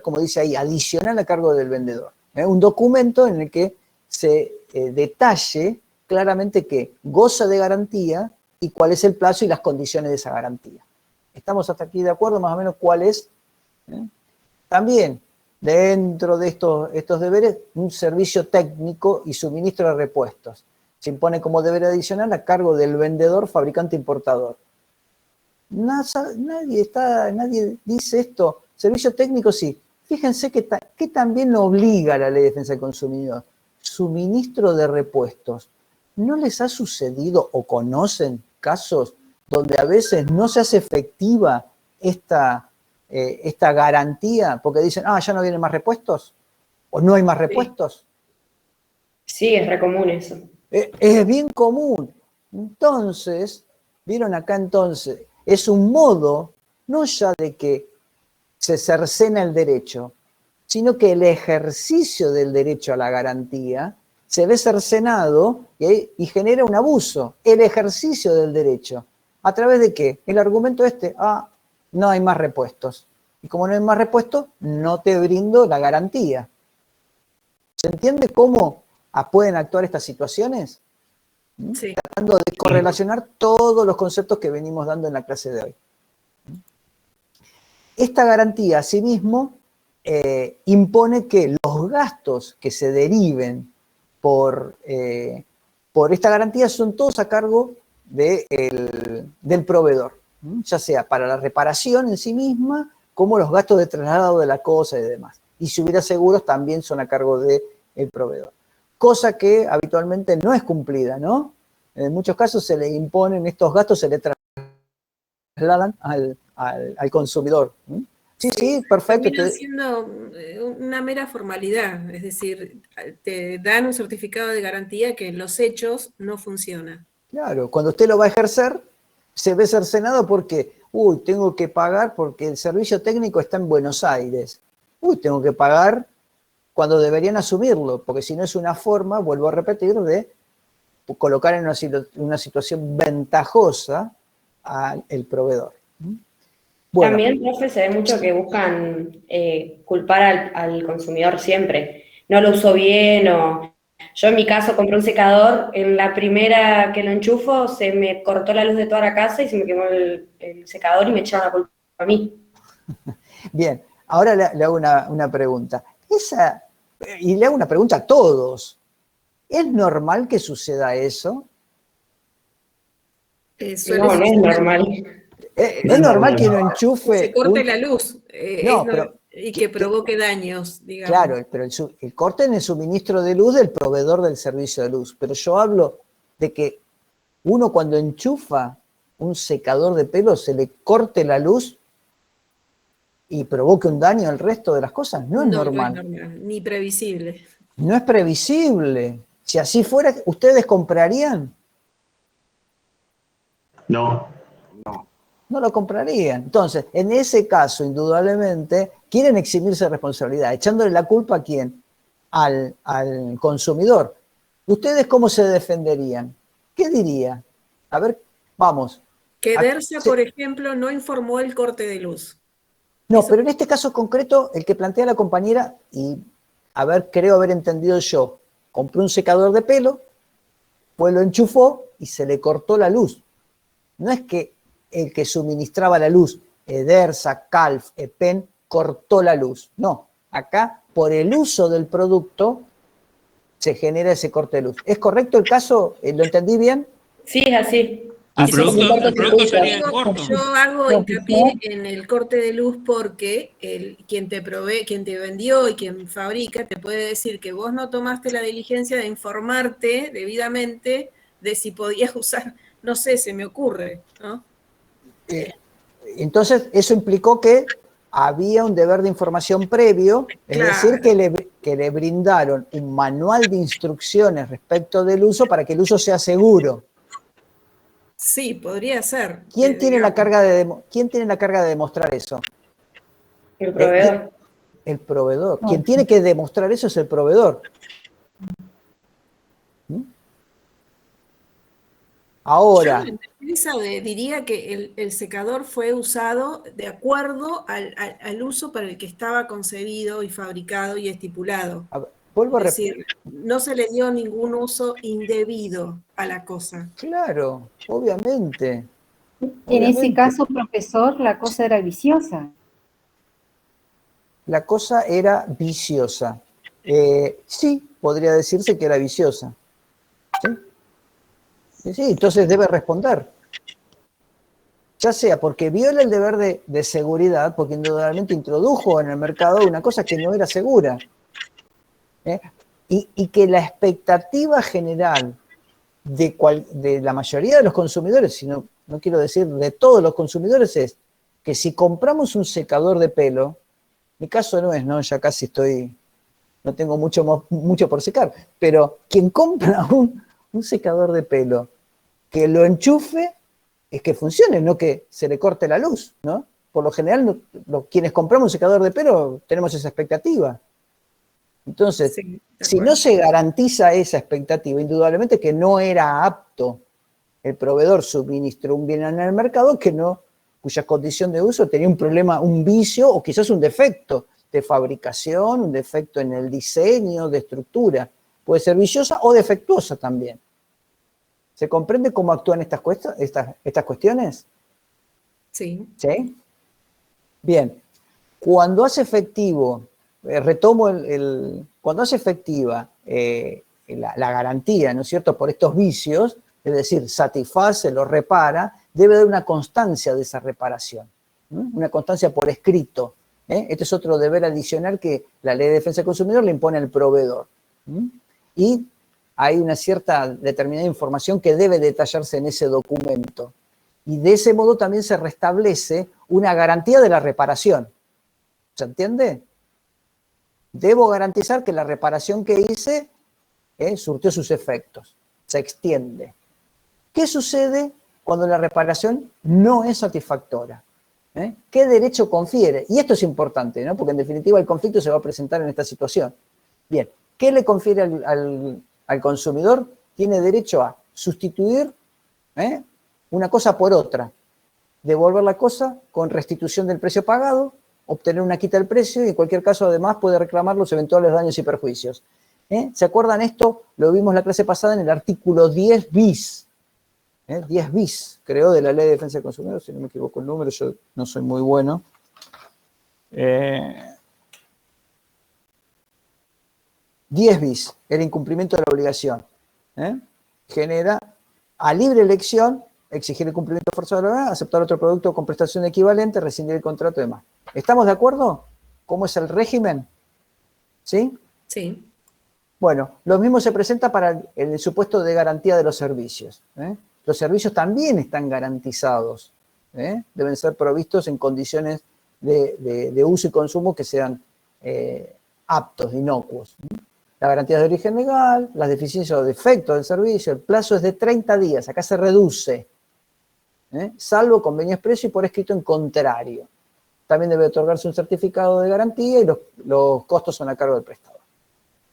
como dice ahí, adicional a cargo del vendedor. Un documento en el que se detalle claramente que goza de garantía y cuál es el plazo y las condiciones de esa garantía. ¿Estamos hasta aquí de acuerdo más o menos cuál es? También, dentro de estos deberes, un servicio técnico y suministro de repuestos. Se impone como deber adicional a cargo del vendedor, fabricante, importador. Nadie dice esto. Servicio técnico sí. Fíjense que también lo obliga la Ley de Defensa del Consumidor. Suministro de repuestos. ¿No les ha sucedido o conocen casos donde a veces no se hace efectiva esta garantía porque dicen, ya no vienen más repuestos? ¿O no hay más repuestos? Sí, es re común eso. Es bien común. Entonces, ¿vieron acá entonces? Es un modo, no ya de que se cercena el derecho, sino que el ejercicio del derecho a la garantía se ve cercenado y genera un abuso. El ejercicio del derecho. ¿A través de qué? El argumento no hay más repuestos. Y como no hay más repuestos, no te brindo la garantía. ¿Se entiende cómo pueden actuar estas situaciones? Sí. Tratando de correlacionar todos los conceptos que venimos dando en la clase de hoy. Esta garantía, asimismo, impone que los gastos que se deriven por esta garantía son todos a cargo del proveedor, ya sea para la reparación en sí misma, como los gastos de traslado de la cosa y demás. Y si hubiera seguros, también son a cargo del proveedor. Cosa que habitualmente no es cumplida, ¿no? En muchos casos se le imponen estos gastos, se le trasladan al consumidor. Sí, perfecto. Termina siendo una mera formalidad, es decir, te dan un certificado de garantía que en los hechos no funciona. Claro, cuando usted lo va a ejercer, se ve cercenado porque, tengo que pagar porque el servicio técnico está en Buenos Aires. Tengo que pagar cuando deberían asumirlo, porque si no es una forma, vuelvo a repetir, de colocar en una situación ventajosa al proveedor. Bueno. También, profe, se ve mucho que buscan culpar al consumidor siempre. No lo usó bien o... Yo en mi caso compré un secador, en la primera que lo enchufo se me cortó la luz de toda la casa y se me quemó el secador y me echaron la culpa a mí. Bien, ahora le hago una pregunta. Y le hago una pregunta a todos. ¿Es normal que suceda eso? No es normal. Es normal que uno enchufe... Se corte la luz y que provoque daños, digamos. Claro, pero el corte en el suministro de luz del proveedor del servicio de luz. Pero yo hablo de que uno cuando enchufa un secador de pelo se le corte la luz y provoque un daño al resto de las cosas. No es normal. No es normal, ni previsible. No es previsible. Si así fuera, ¿ustedes comprarían? No. No lo comprarían. Entonces, en ese caso, indudablemente, quieren eximirse de responsabilidad, echándole la culpa a quién? Al consumidor. ¿Ustedes cómo se defenderían? ¿Qué diría? A ver, vamos. Que Dersa, por ejemplo, no informó el corte de luz. No, pero en este caso concreto, el que plantea la compañera, y creo haber entendido yo, compró un secador de pelo, pues lo enchufó y se le cortó la luz. No es que el que suministraba la luz, Edersa, Calf, EPEN, cortó la luz. No, acá por el uso del producto se genera ese corte de luz. ¿Es correcto el caso? ¿Lo entendí bien? Sí, es así. El Así como producto cortocircuito. estaría en corto. Yo hago hincapié en el corte de luz porque quien te provee, quien te vendió y quien fabrica te puede decir que vos no tomaste la diligencia de informarte debidamente de si podías usar, no sé, se me ocurre, ¿no? Entonces, eso implicó que había un deber de información previo, es decir, que le brindaron un manual de instrucciones respecto del uso para que el uso sea seguro. Sí, podría ser. ¿Quién tiene la carga de demostrar eso? El proveedor. El proveedor. Quien tiene que demostrar eso es el proveedor. ¿Mm? Ahora. Yo en defensa diría que el secador fue usado de acuerdo al uso para el que estaba concebido y fabricado y estipulado. Vuelvo a Es decir, no se le dio ningún uso indebido a la cosa. Claro, obviamente. En ese caso, profesor, la cosa era viciosa. La cosa era viciosa. Sí, podría decirse que era viciosa. ¿Sí? Sí, entonces debe responder. Ya sea porque viola el deber de seguridad, porque indudablemente introdujo en el mercado una cosa que no era segura. Y que la expectativa general de la mayoría de los consumidores, si no quiero decir de todos los consumidores, es que si compramos un secador de pelo, mi caso no es, ¿no? Ya casi no tengo mucho por secar, pero quien compra un secador de pelo, que lo enchufe, es que funcione, no que se le corte la luz, ¿no? Por lo general, quienes compramos un secador de pelo tenemos esa expectativa. Entonces, Sí, si no se garantiza esa expectativa, indudablemente que no era apto, el proveedor suministró un bien en el mercado cuya condición de uso tenía un problema, un vicio o quizás un defecto de fabricación, un defecto en el diseño, de estructura. Puede ser viciosa o defectuosa también. ¿Se comprende cómo actúan estas cuestiones? Sí. ¿Sí? Bien. Cuando hace efectivo, cuando hace efectiva la garantía, ¿no es cierto?, por estos vicios, es decir, satisface, lo repara, debe haber una constancia de esa reparación, una constancia por escrito. Este es otro deber adicional que la Ley de Defensa del Consumidor le impone al proveedor. Y hay una cierta determinada información que debe detallarse en ese documento. Y de ese modo también se restablece una garantía de la reparación. ¿Se entiende? Debo garantizar que la reparación que hice surtió sus efectos, se extiende. ¿Qué sucede cuando la reparación no es satisfactoria? ¿Qué derecho confiere? Y esto es importante, ¿no? Porque en definitiva el conflicto se va a presentar en esta situación. Bien, ¿qué le confiere al consumidor? Tiene derecho a sustituir una cosa por otra, devolver la cosa con restitución del precio pagado, obtener una quita del precio y en cualquier caso además puede reclamar los eventuales daños y perjuicios. ¿Se acuerdan esto? Lo vimos la clase pasada en el artículo 10 bis. 10 bis, creo, de la Ley de Defensa del Consumidor, si no me equivoco el número, yo no soy muy bueno. 10 bis, el incumplimiento de la obligación. Genera a libre elección exigir el cumplimiento forzado de la norma, aceptar otro producto con prestación equivalente, rescindir el contrato y demás. ¿Estamos de acuerdo? ¿Cómo es el régimen? ¿Sí? Sí. Bueno, lo mismo se presenta para el supuesto de garantía de los servicios. Los servicios también están garantizados. Deben ser provistos en condiciones de uso y consumo que sean aptos, inocuos. La garantía de origen legal, las deficiencias o defectos del servicio, el plazo es de 30 días, acá se reduce, salvo convenio expreso y por escrito en contrario. También debe otorgarse un certificado de garantía y los costos son a cargo del prestador.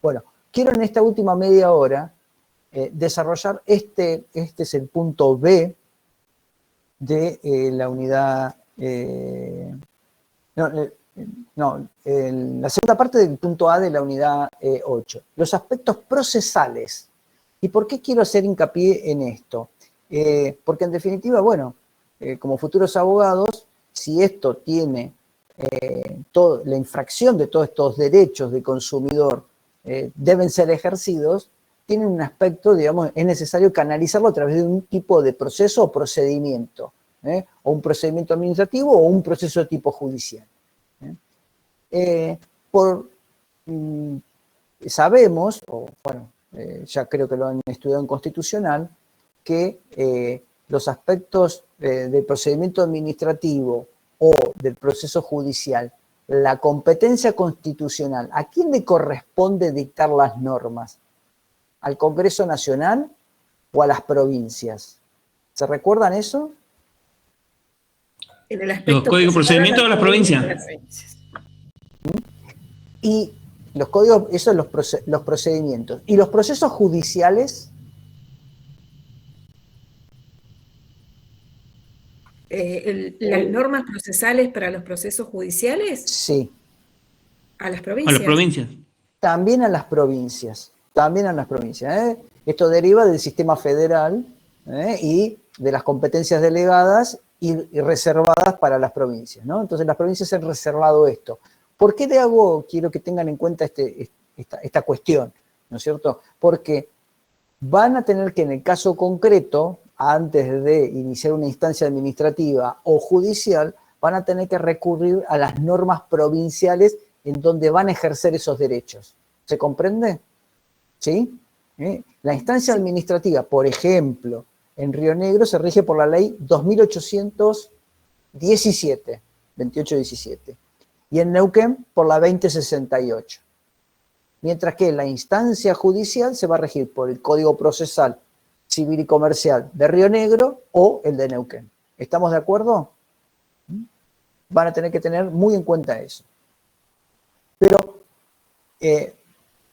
Bueno, quiero en esta última media hora desarrollar este es el punto B de la unidad, la segunda parte del punto A de la unidad 8, los aspectos procesales. ¿Y por qué quiero hacer hincapié en esto? Porque en definitiva, bueno, como futuros abogados, si esto tiene la infracción de todos estos derechos de consumidor deben ser ejercidos, tienen un aspecto, digamos, es necesario canalizarlo a través de un tipo de proceso o procedimiento, o un procedimiento administrativo o un proceso de tipo judicial. Sabemos, o bueno, ya creo que lo han estudiado en constitucional, que los aspectos del procedimiento administrativo o del proceso judicial, la competencia constitucional, ¿a quién le corresponde dictar las normas? ¿Al Congreso Nacional o a las provincias? ¿Se recuerdan eso? En el aspecto ¿Los códigos de procedimiento o las provincias? Y los códigos, eso es los procedimientos. ¿Y los procesos judiciales? ¿Las normas procesales para los procesos judiciales? Sí. ¿A las A provincias? las provincias. También a las provincias. También a las provincias. Esto deriva del sistema federal y de las competencias delegadas y reservadas para las provincias, ¿no? Entonces las provincias han reservado esto. ¿Por qué quiero que tengan en cuenta esta cuestión, ¿no es cierto? Porque van a tener que, en el caso concreto, antes de iniciar una instancia administrativa o judicial, van a tener que recurrir a las normas provinciales en donde van a ejercer esos derechos. ¿Se comprende? ¿Sí? La instancia administrativa, por ejemplo, en Río Negro se rige por la ley 2817, 2817, y en Neuquén por la 2068. Mientras que la instancia judicial se va a regir por el Código Procesal Civil y Comercial de Río Negro o el de Neuquén. ¿Estamos de acuerdo? Van a tener que tener muy en cuenta eso. Pero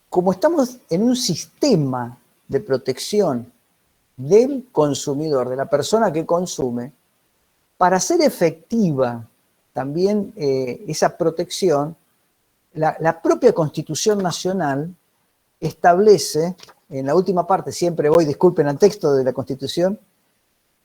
como estamos en un sistema de protección del consumidor, de la persona que consume, para ser efectiva también esa protección, la propia Constitución Nacional establece, en la última parte, siempre voy, disculpen al texto de la Constitución,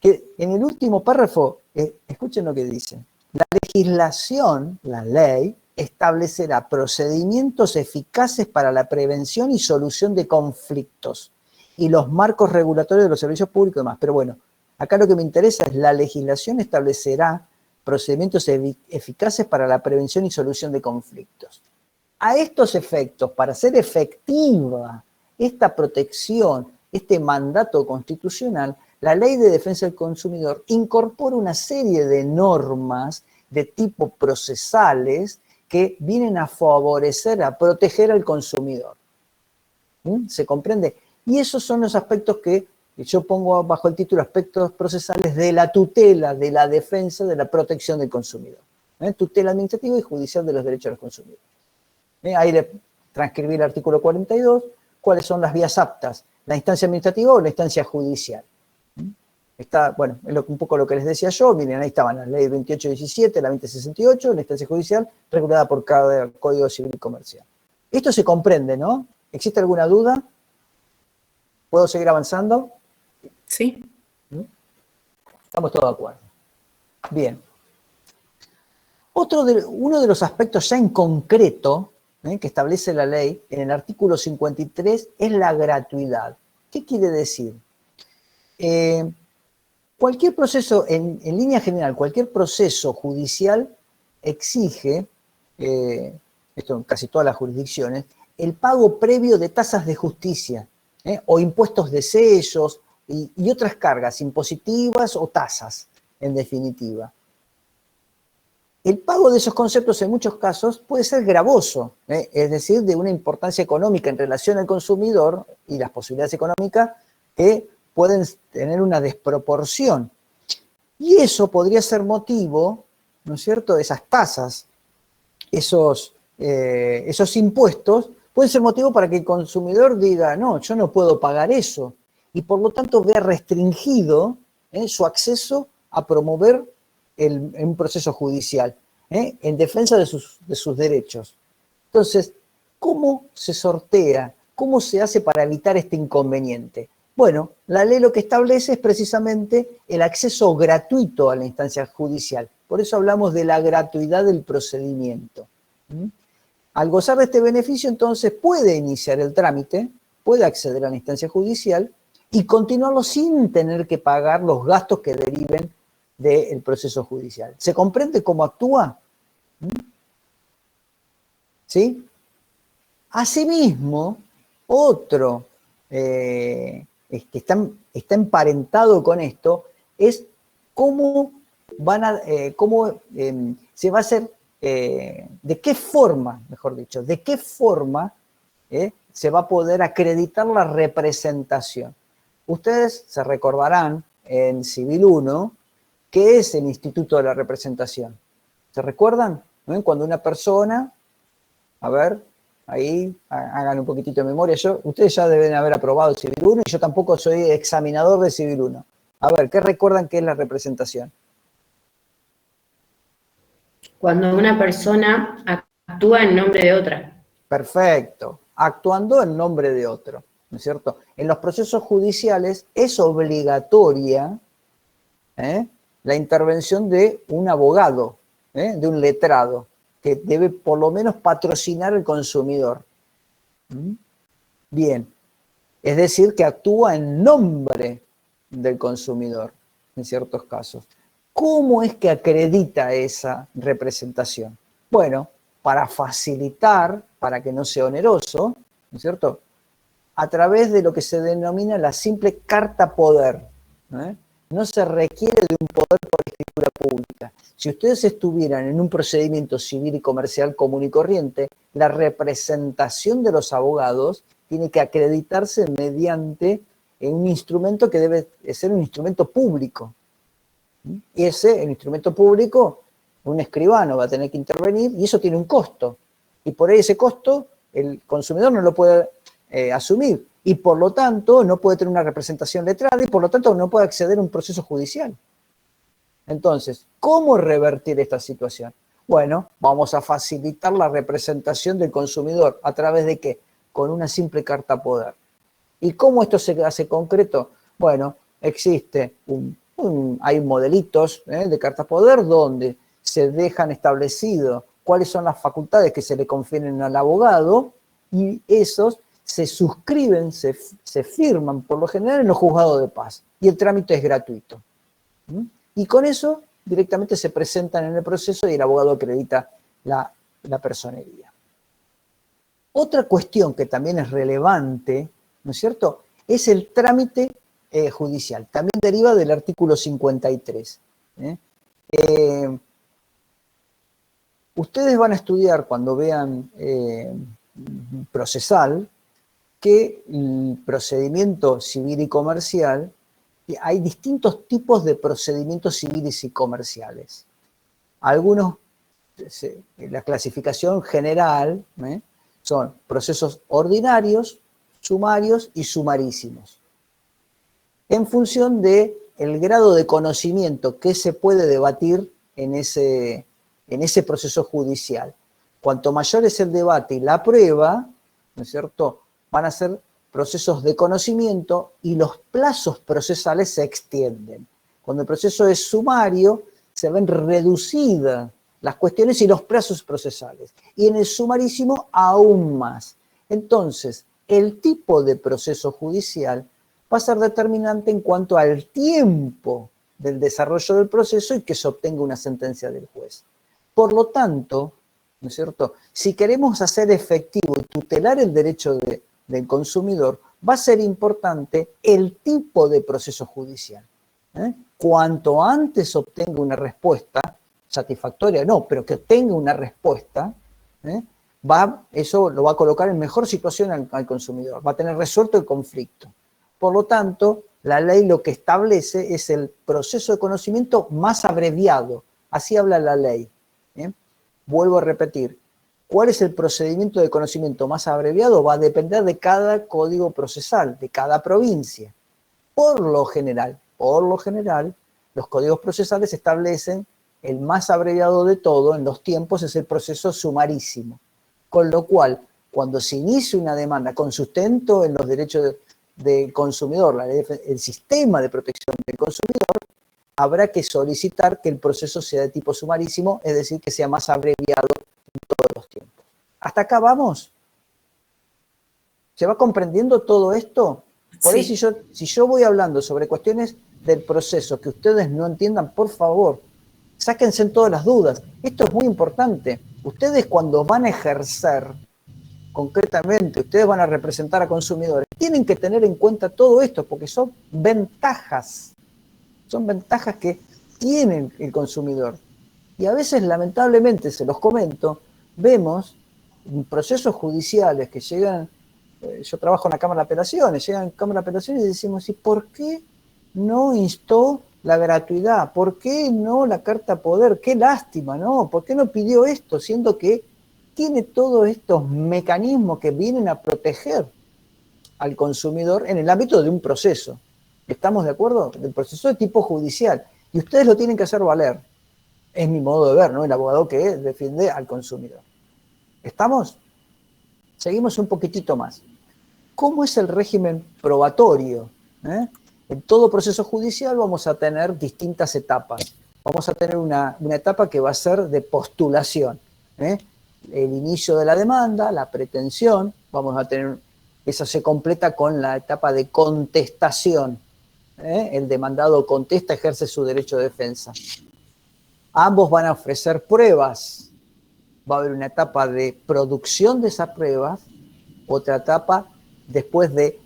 que en el último párrafo, escuchen lo que dice, la legislación, la ley, establecerá procedimientos eficaces para la prevención y solución de conflictos y los marcos regulatorios de los servicios públicos y demás. Pero bueno, acá lo que me interesa es la legislación establecerá procedimientos eficaces para la prevención y solución de conflictos. A estos efectos, para ser efectiva esta protección, este mandato constitucional, la Ley de Defensa del Consumidor incorpora una serie de normas de tipo procesales que vienen a favorecer, a proteger al consumidor. ¿Se comprende? Y esos son los aspectos que yo pongo bajo el título aspectos procesales de la tutela, de la defensa, de la protección del consumidor. Tutela administrativa y judicial de los derechos de los consumidores. Ahí le transcribí el artículo 42, cuáles son las vías aptas, la instancia administrativa o la instancia judicial. Está, bueno, es un poco lo que les decía yo, miren, ahí estaban la ley 2817, la 2068, la instancia judicial regulada por cada Código Civil y Comercial. Esto se comprende, ¿no? ¿Existe alguna duda? ¿Puedo seguir avanzando? Sí. Estamos todos de acuerdo. Bien. Uno de los aspectos ya en concreto que establece la ley en el artículo 53 es la gratuidad. ¿Qué quiere decir? Cualquier proceso, en línea general, cualquier proceso judicial exige, esto en casi todas las jurisdicciones, el pago previo de tasas de justicia, o impuestos de sellos y otras cargas impositivas o tasas, en definitiva. El pago de esos conceptos en muchos casos puede ser gravoso, es decir, de una importancia económica en relación al consumidor y las posibilidades económicas que pueden tener una desproporción. Y eso podría ser motivo, ¿no es cierto?, esas tasas, esos impuestos, pueden ser motivo para que el consumidor diga, no, yo no puedo pagar eso, y por lo tanto vea restringido su acceso a promover un proceso judicial, en defensa de sus derechos. Entonces, ¿cómo se sortea? ¿Cómo se hace para evitar este inconveniente? Bueno, la ley lo que establece es precisamente el acceso gratuito a la instancia judicial. Por eso hablamos de la gratuidad del procedimiento. Al gozar de este beneficio, entonces puede iniciar el trámite, puede acceder a la instancia judicial y continuarlo sin tener que pagar los gastos que deriven del proceso judicial. ¿Se comprende cómo actúa? ¿Sí? Asimismo, otro que está emparentado con esto es cómo se va a hacer, de qué forma, mejor dicho, de qué forma se va a poder acreditar la representación. Ustedes se recordarán en Civil 1 qué es el Instituto de la Representación. ¿Se recuerdan? ¿No? Cuando una persona, a ver, ahí hagan un poquitito de memoria. Ustedes ya deben haber aprobado el Civil 1 y yo tampoco soy examinador de Civil 1. A ver, ¿qué recuerdan que es la representación? Cuando una persona actúa en nombre de otra. Perfecto, actuando en nombre de otro, ¿no es cierto? En los procesos judiciales es obligatoria la intervención de un abogado, de un letrado, que debe por lo menos patrocinar al consumidor. Bien, es decir, que actúa en nombre del consumidor en ciertos casos. ¿Cómo es que acredita esa representación? Bueno, para facilitar, para que no sea oneroso, ¿no es cierto?, a través de lo que se denomina la simple carta poder. No se requiere de un poder por escritura pública. Si ustedes estuvieran en un procedimiento civil y comercial común y corriente, la representación de los abogados tiene que acreditarse mediante un instrumento que debe ser un instrumento público. Y el instrumento público, un escribano va a tener que intervenir y eso tiene un costo. Y por ahí ese costo el consumidor no lo puede asumir. Y por lo tanto no puede tener una representación letrada y por lo tanto no puede acceder a un proceso judicial. Entonces, ¿cómo revertir esta situación? Bueno, vamos a facilitar la representación del consumidor. ¿A través de qué? Con una simple carta poder. ¿Y cómo esto se hace concreto? Bueno, existe hay modelitos de carta poder donde se dejan establecido cuáles son las facultades que se le confieren al abogado y esos se suscriben, se firman por lo general en los juzgados de paz y el trámite es gratuito. Y con eso directamente se presentan en el proceso y el abogado acredita la personería. Otra cuestión que también es relevante, ¿no es cierto?, es el trámite judicial. También deriva del artículo 53. Ustedes van a estudiar cuando vean procesal que el procedimiento civil y comercial, hay distintos tipos de procedimientos civiles y comerciales. Algunos, la clasificación general, son procesos ordinarios, sumarios y sumarísimos. En función del grado de conocimiento que se puede debatir en ese proceso judicial. Cuanto mayor es el debate y la prueba, ¿no es cierto?, van a ser procesos de conocimiento y los plazos procesales se extienden. Cuando el proceso es sumario, se ven reducidas las cuestiones y los plazos procesales. Y en el sumarísimo, aún más. Entonces, el tipo de proceso judicial va a ser determinante en cuanto al tiempo del desarrollo del proceso y que se obtenga una sentencia del juez. Por lo tanto, ¿no es cierto?, si queremos hacer efectivo y tutelar el derecho del consumidor, va a ser importante el tipo de proceso judicial. Cuanto antes obtenga una respuesta, satisfactoria no, pero que obtenga una respuesta, eso lo va a colocar en mejor situación al consumidor, va a tener resuelto el conflicto. Por lo tanto, la ley lo que establece es el proceso de conocimiento más abreviado, así habla la ley. Vuelvo a repetir, ¿cuál es el procedimiento de conocimiento más abreviado? Va a depender de cada código procesal, de cada provincia. Por lo general, los códigos procesales establecen el más abreviado de todo en los tiempos es el proceso sumarísimo. Con lo cual, cuando se inicia una demanda con sustento en los derechos del consumidor, el sistema de protección del consumidor, habrá que solicitar que el proceso sea de tipo sumarísimo, es decir, que sea más abreviado en todos los tiempos. ¿Hasta acá vamos? ¿Se va comprendiendo todo esto? Por ahí, si yo voy hablando sobre cuestiones del proceso que ustedes no entiendan, por favor, sáquense en todas las dudas. Esto es muy importante. Ustedes cuando van a ejercer, concretamente, ustedes van a representar a consumidores, tienen que tener en cuenta todo esto, porque son ventajas que tiene el consumidor. Y a veces, lamentablemente, se los comento, vemos procesos judiciales que llegan, yo trabajo en la Cámara de Apelaciones, llegan a la Cámara de Apelaciones y decimos, ¿y por qué no instó la gratuidad? ¿Por qué no la carta poder? Qué lástima, ¿no? ¿Por qué no pidió esto? Siendo que tiene todos estos mecanismos que vienen a proteger al consumidor en el ámbito de un proceso. ¿Estamos de acuerdo? Del proceso de tipo judicial. Y ustedes lo tienen que hacer valer. Es mi modo de ver, ¿no? El abogado que defiende al consumidor. ¿Estamos? Seguimos un poquitito más. ¿Cómo es el régimen probatorio? En todo proceso judicial vamos a tener distintas etapas. Vamos a tener una etapa que va a ser de postulación. El inicio de la demanda, la pretensión, vamos a tener, eso se completa con la etapa de contestación. El demandado contesta, ejerce su derecho de defensa. Ambos van a ofrecer pruebas. Va a haber una etapa de producción de esas pruebas, otra etapa después de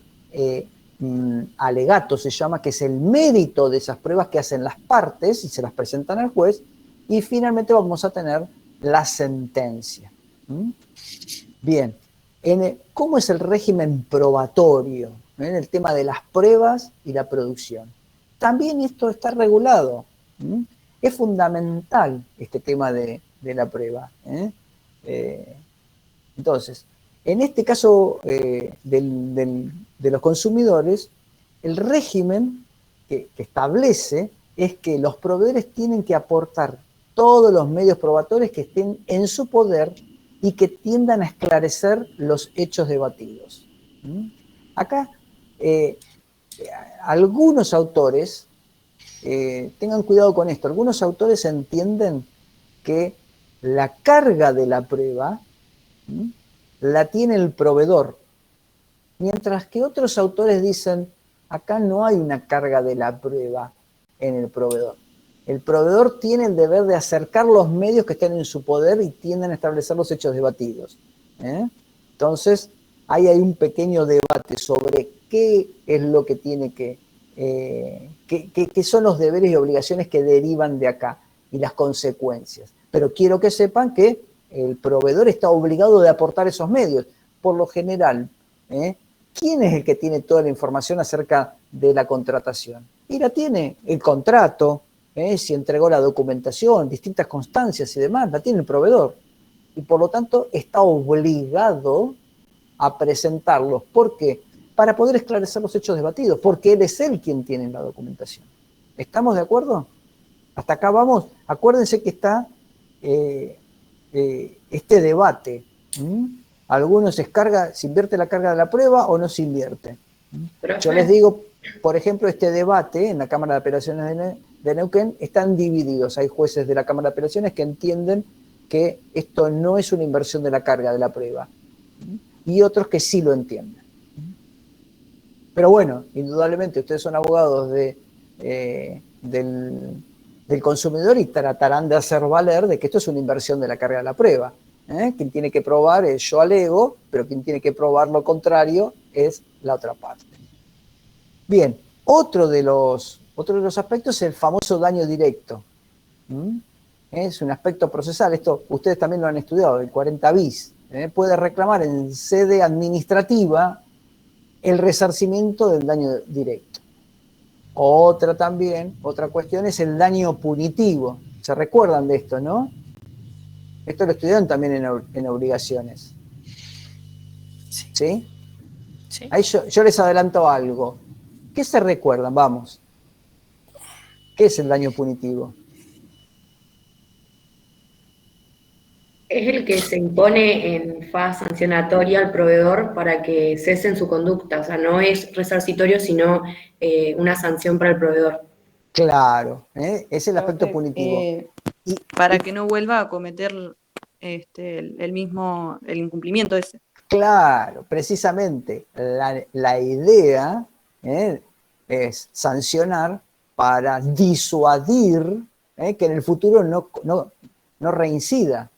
alegato, se llama, que es el mérito de esas pruebas que hacen las partes y se las presentan al juez, y finalmente vamos a tener la sentencia. Bien, ¿cómo es el régimen probatorio? En el tema de las pruebas y la producción. También esto está regulado. Es fundamental este tema de la prueba. Entonces, en este caso de los consumidores, el régimen que establece es que los proveedores tienen que aportar todos los medios probatorios que estén en su poder y que tiendan a esclarecer los hechos debatidos. Acá, algunos autores, tengan cuidado con esto, algunos autores entienden que la carga de la prueba la tiene el proveedor, mientras que otros autores dicen, acá no hay una carga de la prueba en el proveedor. El proveedor tiene el deber de acercar los medios que estén en su poder y tienden a establecer los hechos debatidos. Entonces, ahí hay un pequeño debate sobre qué es lo que tiene qué son los deberes y obligaciones que derivan de acá y las consecuencias. Pero quiero que sepan que el proveedor está obligado de aportar esos medios. Por lo general, ¿quién es el que tiene toda la información acerca de la contratación? Y la tiene el contrato, si entregó la documentación, distintas constancias y demás, la tiene el proveedor. Y por lo tanto está obligado a presentarlos. ¿Por qué? Para poder esclarecer los hechos debatidos, porque él es él quien tiene la documentación. ¿Estamos de acuerdo? Hasta acá vamos. Acuérdense que está este debate. Algunos se invierte la carga de la prueba o no se invierte. Yo les digo, por ejemplo, este debate en la Cámara de Apelaciones de Neuquén están divididos. Hay jueces de la Cámara de Apelaciones que entienden que esto no es una inversión de la carga de la prueba y otros que sí lo entienden. Pero bueno, indudablemente ustedes son abogados del consumidor y tratarán de hacer valer de que esto es una inversión de la carga de la prueba. Quien tiene que probar es yo alego, pero quien tiene que probar lo contrario es la otra parte. Bien, otro de los aspectos es el famoso daño directo. Es un aspecto procesal, esto ustedes también lo han estudiado, el 40 bis. Puede reclamar en sede administrativa el resarcimiento del daño directo. Otra cuestión es el daño punitivo. ¿Se recuerdan de esto, no? Esto lo estudiaron también en obligaciones. ¿Sí? Sí. Ahí yo les adelanto algo. ¿Qué se recuerdan? Vamos. ¿Qué es el daño punitivo? Es el que se impone en fase sancionatoria al proveedor para que cese en su conducta. O sea, no es resarcitorio, sino una sanción para el proveedor. Claro, es el aspecto punitivo. Para que no vuelva a cometer el incumplimiento ese. Claro, precisamente la idea es sancionar para disuadir que en el futuro no reincida,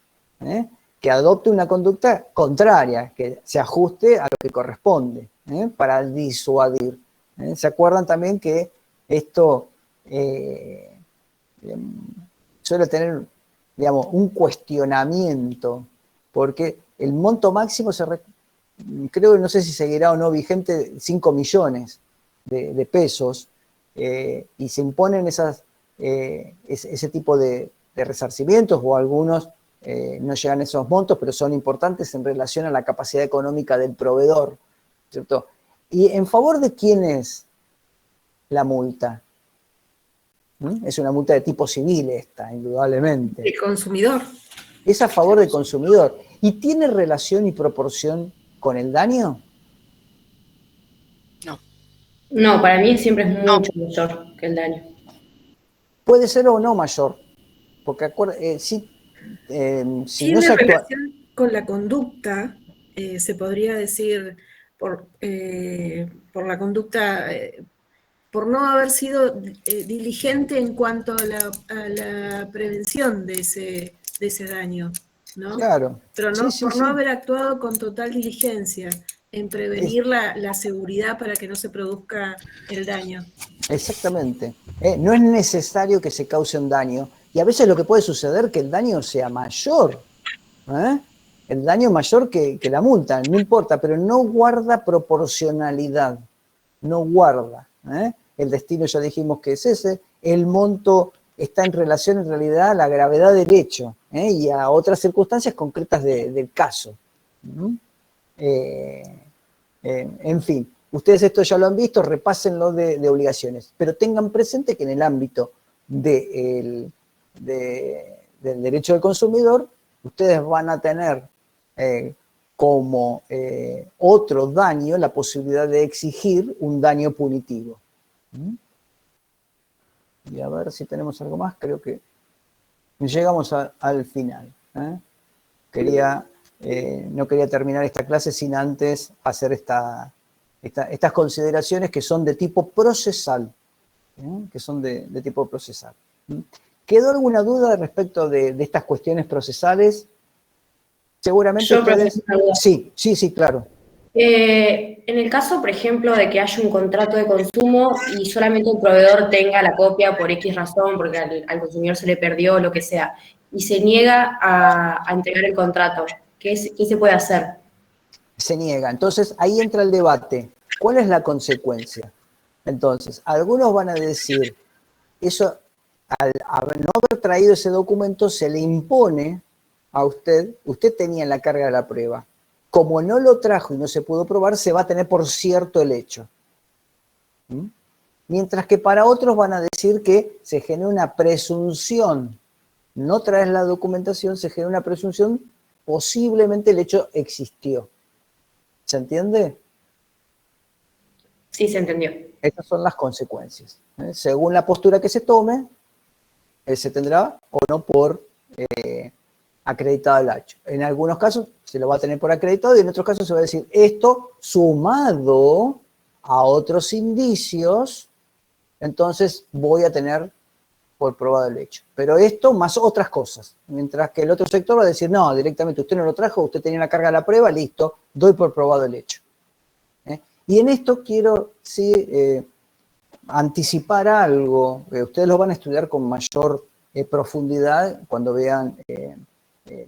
que adopte una conducta contraria, que se ajuste a lo que corresponde, para disuadir. ¿Se acuerdan también que esto suele tener, digamos, un cuestionamiento, porque el monto máximo creo que no sé si seguirá o no vigente, 5 millones de pesos, y se imponen ese tipo de resarcimientos, o algunos no llegan a esos montos, pero son importantes en relación a la capacidad económica del proveedor, ¿cierto? ¿Y en favor de quién es la multa? Es una multa de tipo civil esta, indudablemente. El consumidor. Es a favor del consumidor. ¿Y tiene relación y proporción con el daño? No, para mí siempre es mucho mayor que el daño. Puede ser o no mayor, porque si no Tiene se actúa... relación con la conducta, se podría decir, por la conducta, por no haber sido diligente en cuanto a la prevención de ese daño, ¿no? Claro. Pero no, Sí, por sí. no haber actuado con total diligencia en prevenir la seguridad para que no se produzca el daño. Exactamente. No es necesario que se cause un daño. Y a veces lo que puede suceder es que el daño sea mayor. El daño mayor que la multa, no importa, pero no guarda proporcionalidad. No guarda. El destino ya dijimos que es ese. El monto está en relación en realidad a la gravedad del hecho y a otras circunstancias concretas del caso. En fin, ustedes esto ya lo han visto, repásenlo de obligaciones, pero tengan presente que en el ámbito del derecho del consumidor, ustedes van a tener como otro daño la posibilidad de exigir un daño punitivo. Y a ver si tenemos algo más, creo que llegamos al final. No quería terminar esta clase sin antes hacer estas consideraciones que son de tipo procesal. ¿Quedó alguna duda respecto de estas cuestiones procesales? Seguramente Yo, ustedes... duda. Sí, claro. En el caso, por ejemplo, de que haya un contrato de consumo y solamente el proveedor tenga la copia por X razón, porque al consumidor se le perdió, lo que sea, y se niega a entregar el contrato, ¿qué se puede hacer? Se niega. Entonces, ahí entra el debate. ¿Cuál es la consecuencia? Entonces, algunos van a decir, eso, al no haber traído ese documento, se le impone a usted tenía en la carga de la prueba. Como no lo trajo y no se pudo probar, se va a tener por cierto el hecho. Mientras que para otros van a decir que se genera una presunción. No traes la documentación, se genera una presunción, posiblemente el hecho existió. ¿Se entiende? Sí, se entendió. Estas son las consecuencias. Según la postura que se tome, se tendrá o no por acreditado el hecho. En algunos casos se lo va a tener por acreditado y en otros casos se va a decir esto sumado a otros indicios, entonces voy a tener por probado el hecho. Pero esto más otras cosas. Mientras que el otro sector va a decir, no, directamente usted no lo trajo, usted tenía la carga de la prueba, listo, doy por probado el hecho. Y en esto quiero anticipar algo. Ustedes lo van a estudiar con mayor profundidad cuando vean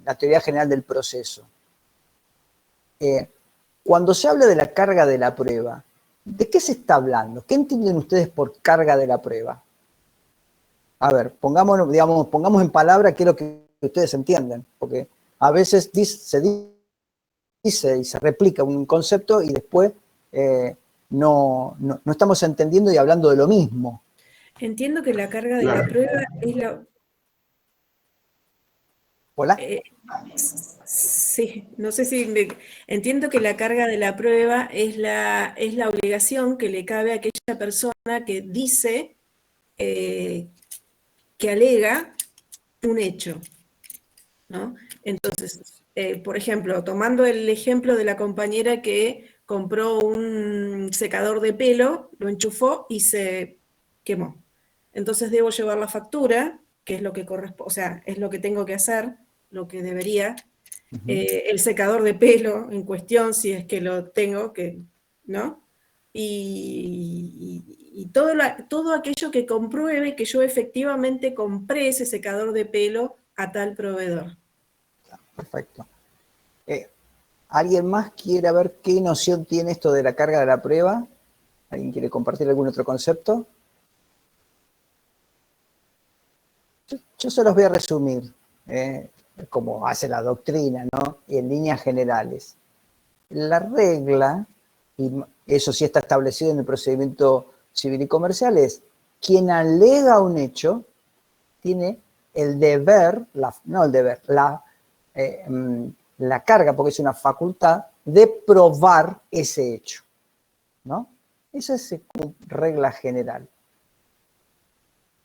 la teoría general del proceso. Cuando se habla de la carga de la prueba, ¿de qué se está hablando? ¿Qué entienden ustedes por carga de la prueba? A ver, pongamos en palabra qué es lo que ustedes entienden, porque a veces se dice y se replica un concepto y después no estamos entendiendo y hablando de lo mismo. Entiendo que la carga de la prueba es la... ¿Hola? Sí, no sé si... Entiendo que la carga de la prueba es la obligación que le cabe a aquella persona que dice, que alega un hecho. ¿no? Entonces, por ejemplo, tomando el ejemplo de la compañera que compró un secador de pelo, lo enchufó y se quemó. Entonces debo llevar la factura, que es lo que corresponde, o sea, es lo que tengo que hacer, lo que debería. El secador de pelo en cuestión, si es que lo tengo, ¿no? Y todo aquello que compruebe que yo efectivamente compré ese secador de pelo a tal proveedor. Perfecto. ¿Alguien más quiere ver qué noción tiene esto de la carga de la prueba? ¿Alguien quiere compartir algún otro concepto? Yo se los voy a resumir, como hace la doctrina, ¿no? Y en líneas generales. La regla, y eso sí está establecido en el procedimiento civil y comercial, es quien alega un hecho tiene el deber, la carga, porque es una facultad, de probar ese hecho, ¿no? Esa es regla general.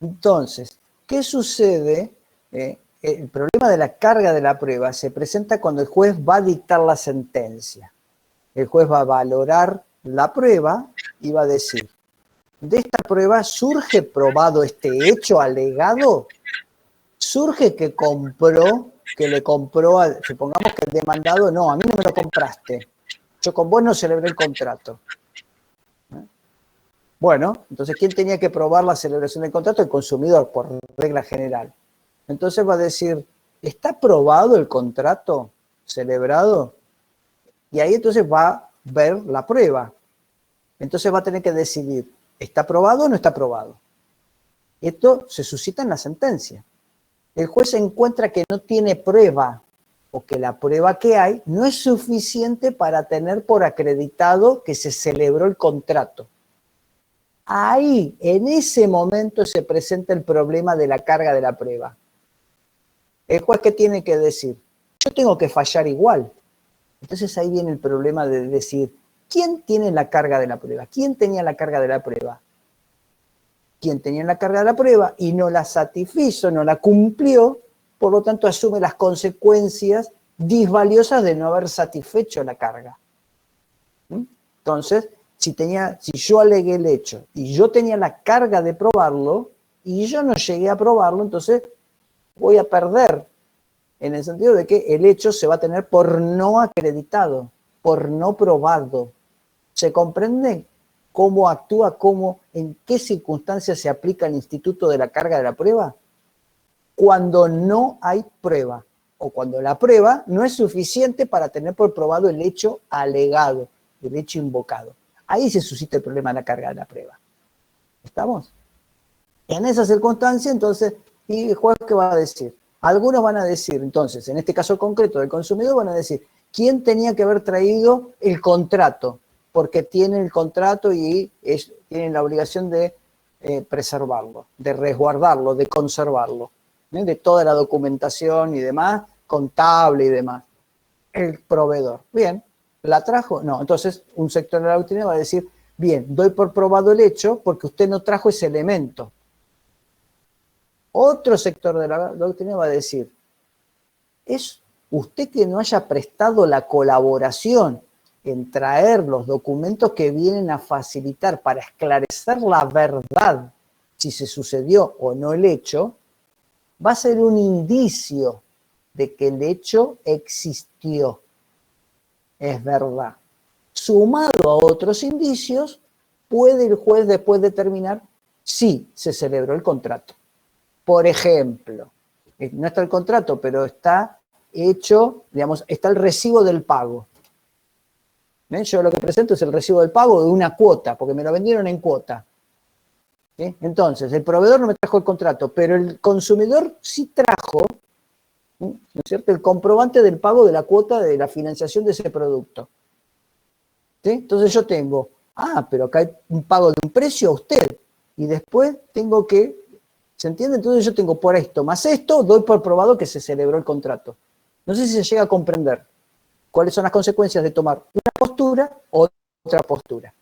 Entonces, ¿qué sucede? El problema de la carga de la prueba se presenta cuando el juez va a dictar la sentencia. El juez va a valorar la prueba y va a decir, de esta prueba surge probado este hecho alegado, surge que le compró, supongamos que el demandado, no, a mí no me lo compraste, yo con vos no celebré el contrato. Bueno, entonces, ¿quién tenía que probar la celebración del contrato? El consumidor, por regla general. Entonces va a decir, ¿está probado el contrato celebrado? Y ahí entonces va a ver la prueba. Entonces va a tener que decidir, ¿está probado o no está probado? Esto se suscita en la sentencia. El juez encuentra que no tiene prueba o que la prueba que hay no es suficiente para tener por acreditado que se celebró el contrato. Ahí, en ese momento, se presenta el problema de la carga de la prueba. El juez, ¿qué tiene que decir? Yo tengo que fallar igual. Entonces ahí viene el problema de decir, ¿quién tiene la carga de la prueba? ¿Quién tenía la carga de la prueba? Quien tenía la carga de la prueba y no la satisfizo, no la cumplió, por lo tanto asume las consecuencias disvaliosas de no haber satisfecho la carga. Entonces, si yo alegué el hecho y yo tenía la carga de probarlo y yo no llegué a probarlo, entonces voy a perder, en el sentido de que el hecho se va a tener por no acreditado, por no probado. ¿Se comprende cómo actúa, en qué circunstancias se aplica el instituto de la carga de la prueba? Cuando no hay prueba o cuando la prueba no es suficiente para tener por probado el hecho alegado, el hecho invocado. Ahí se suscita el problema de la carga de la prueba. ¿Estamos? En esa circunstancia, entonces, ¿y el juez qué va a decir? Algunos van a decir, entonces, en este caso concreto del consumidor, van a decir, ¿quién tenía que haber traído el contrato? Porque tienen el contrato y tienen la obligación de preservarlo, de resguardarlo, de conservarlo, de toda la documentación y demás, contable y demás. El proveedor. Bien, ¿la trajo? No. Entonces, un sector de la doctrina va a decir, bien, doy por probado el hecho porque usted no trajo ese elemento. Otro sector de la doctrina va a decir, es usted que no haya prestado la colaboración en traer los documentos que vienen a facilitar para esclarecer la verdad, si se sucedió o no el hecho, va a ser un indicio de que el hecho existió. Es verdad. Sumado a otros indicios, puede el juez después determinar si se celebró el contrato. Por ejemplo, no está el contrato, pero está hecho, digamos, está el recibo del pago. Yo lo que presento es el recibo del pago de una cuota, porque me lo vendieron en cuota. ¿Sí? Entonces, el proveedor no me trajo el contrato, pero el consumidor sí trajo, ¿no es cierto?, el comprobante del pago de la cuota de la financiación de ese producto. ¿Sí? Entonces yo tengo, pero acá hay un pago de un precio a usted, y después tengo que, ¿se entiende? Entonces yo tengo por esto más esto, doy por probado que se celebró el contrato. No sé si se llega a comprender cuáles son las consecuencias de tomar una postura o otra postura.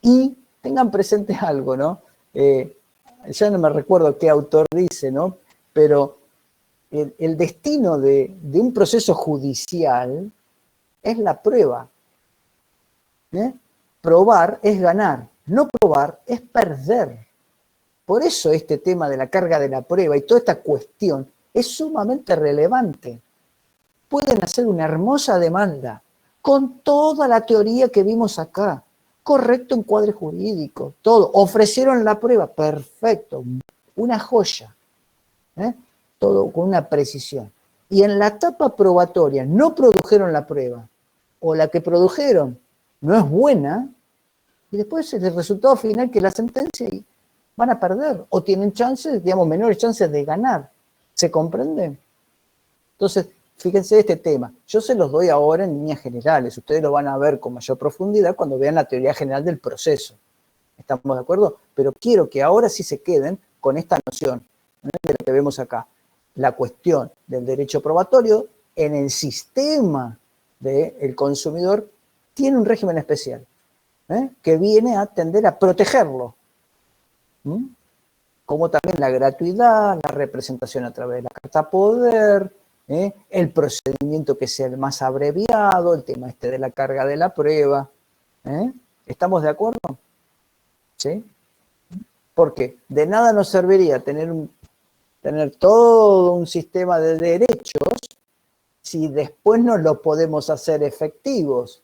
Y tengan presente algo, ¿no? Ya no me recuerdo qué autor dice, ¿no? Pero el destino de un proceso judicial es la prueba. Probar es ganar, no probar es perder. Por eso este tema de la carga de la prueba y toda esta cuestión es sumamente relevante. Pueden hacer una hermosa demanda con toda la teoría que vimos acá, correcto encuadre jurídico, todo. Ofrecieron la prueba, perfecto, una joya, todo con una precisión. Y en la etapa probatoria no produjeron la prueba, o la que produjeron no es buena, y después es el resultado final que la sentencia y van a perder, o tienen chances, digamos, menores chances de ganar. ¿Se comprende? Entonces, fíjense este tema. Yo se los doy ahora en líneas generales. Ustedes lo van a ver con mayor profundidad cuando vean la teoría general del proceso. ¿Estamos de acuerdo? Pero quiero que ahora sí se queden con esta noción de lo que vemos acá. La cuestión del derecho probatorio en el sistema del consumidor tiene un régimen especial, que viene a tender a protegerlo. Como también la gratuidad, la representación a través de la carta poder, el procedimiento que sea el más abreviado, el tema este de la carga de la prueba. ¿Estamos de acuerdo? ¿Sí? Porque de nada nos serviría tener todo un sistema de derechos si después no lo podemos hacer efectivos.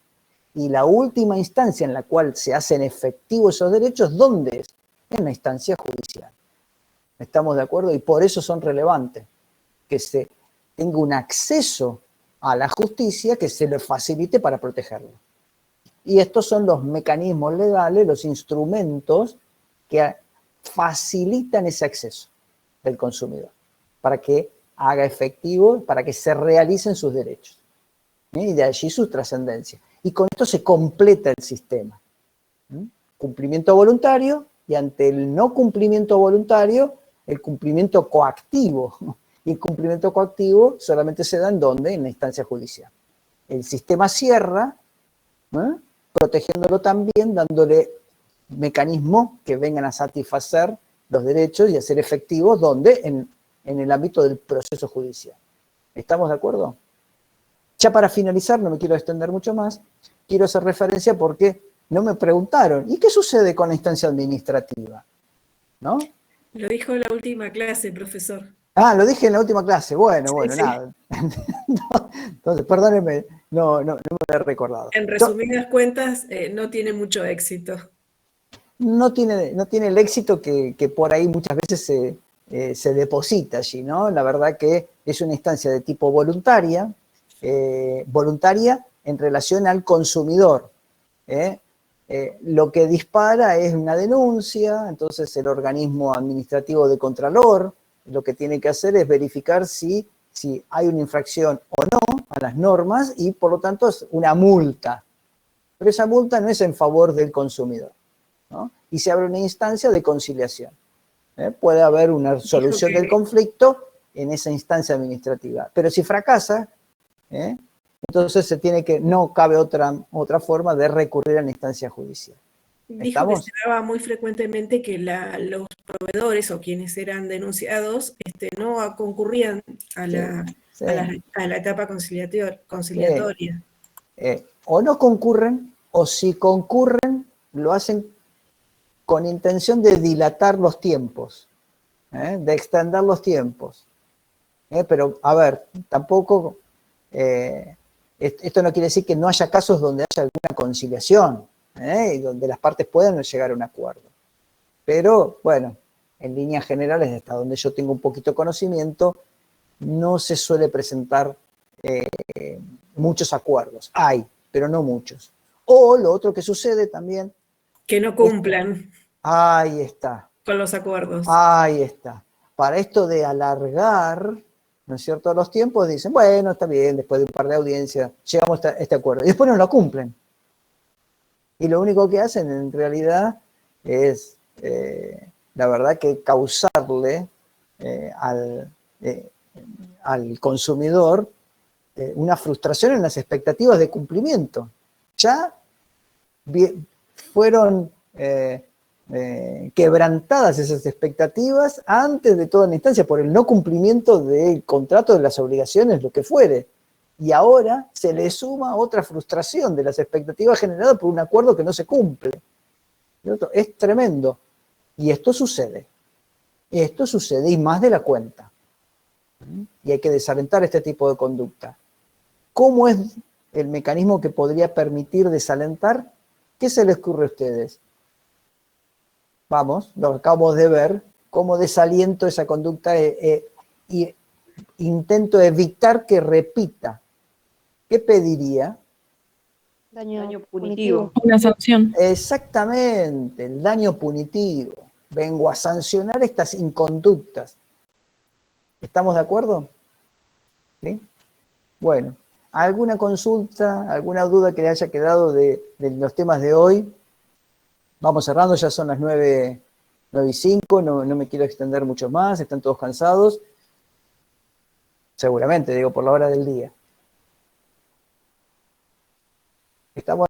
Y la última instancia en la cual se hacen efectivos esos derechos, ¿dónde es? En la instancia judicial. ¿Estamos de acuerdo? Y por eso son relevantes. Que se tenga un acceso a la justicia que se le facilite para protegerlo. Y estos son los mecanismos legales, los instrumentos que facilitan ese acceso del consumidor para que haga efectivo, para que se realicen sus derechos. Y de allí su trascendencia. Y con esto se completa el sistema. Cumplimiento voluntario y ante el no cumplimiento voluntario, el cumplimiento coactivo. Y el cumplimiento coactivo solamente se da en ¿dónde? En la instancia judicial. El sistema cierra, protegiéndolo también, dándole mecanismos que vengan a satisfacer los derechos y a ser efectivos, ¿dónde? En el ámbito del proceso judicial. ¿Estamos de acuerdo? Ya para finalizar, no me quiero extender mucho más, quiero hacer referencia porque no me preguntaron, ¿y qué sucede con la instancia administrativa? ¿No? Lo dijo en la última clase, profesor. Ah, lo dije en la última clase, bueno, Sí. nada. Entonces, perdónenme, no me lo he recordado. En resumidas cuentas, no tiene mucho éxito. No tiene el éxito que por ahí muchas veces se deposita allí, ¿no? La verdad que es una instancia de tipo voluntaria en relación al consumidor. Lo que dispara es una denuncia, entonces el organismo administrativo de Contralor lo que tiene que hacer es verificar si hay una infracción o no a las normas y por lo tanto es una multa. Pero esa multa no es en favor del consumidor, ¿no? Y se abre una instancia de conciliación. Puede haber una solución del conflicto en esa instancia administrativa. Pero si fracasa, entonces no cabe otra forma de recurrir a la instancia judicial. Dijo que se daba muy frecuentemente que los proveedores o quienes eran denunciados no concurrían a la etapa conciliatoria. O no concurren, o si concurren, lo hacen con intención de dilatar los tiempos, de extender los tiempos. Pero, a ver, tampoco, esto no quiere decir que no haya casos donde haya alguna conciliación, y donde las partes puedan llegar a un acuerdo. Pero, bueno, en líneas generales, hasta donde yo tengo un poquito de conocimiento, no se suele presentar muchos acuerdos. Hay, pero no muchos. O lo otro que sucede también... Que no cumplan. Ahí está. Con los acuerdos. Ahí está. Para esto de alargar, ¿no es cierto?, los tiempos, dicen, bueno, está bien, después de un par de audiencias, llegamos a este acuerdo. Y después no lo cumplen. Y lo único que hacen en realidad es, la verdad, que causarle al consumidor una frustración en las expectativas de cumplimiento. Ya fueron quebrantadas esas expectativas antes de toda la instancia por el no cumplimiento del contrato, de las obligaciones, lo que fuere. Y ahora se le suma otra frustración de las expectativas generadas por un acuerdo que no se cumple. ¿Cierto? Es tremendo. Y esto sucede. Esto sucede y más de la cuenta. Y hay que desalentar este tipo de conducta. ¿Cómo es el mecanismo que podría permitir desalentar? ¿Qué se les ocurre a ustedes? Vamos, lo acabamos de ver, cómo desaliento esa conducta y intento evitar que repita. ¿Qué pediría? Daño punitivo. Una sanción. Exactamente, el daño punitivo. Vengo a sancionar estas inconductas. ¿Estamos de acuerdo? ¿Sí? Bueno, ¿alguna consulta, alguna duda que le haya quedado de los temas de hoy? Vamos cerrando, ya son las 9:05, no me quiero extender mucho más, están todos cansados. Seguramente, digo, por la hora del día. Estamos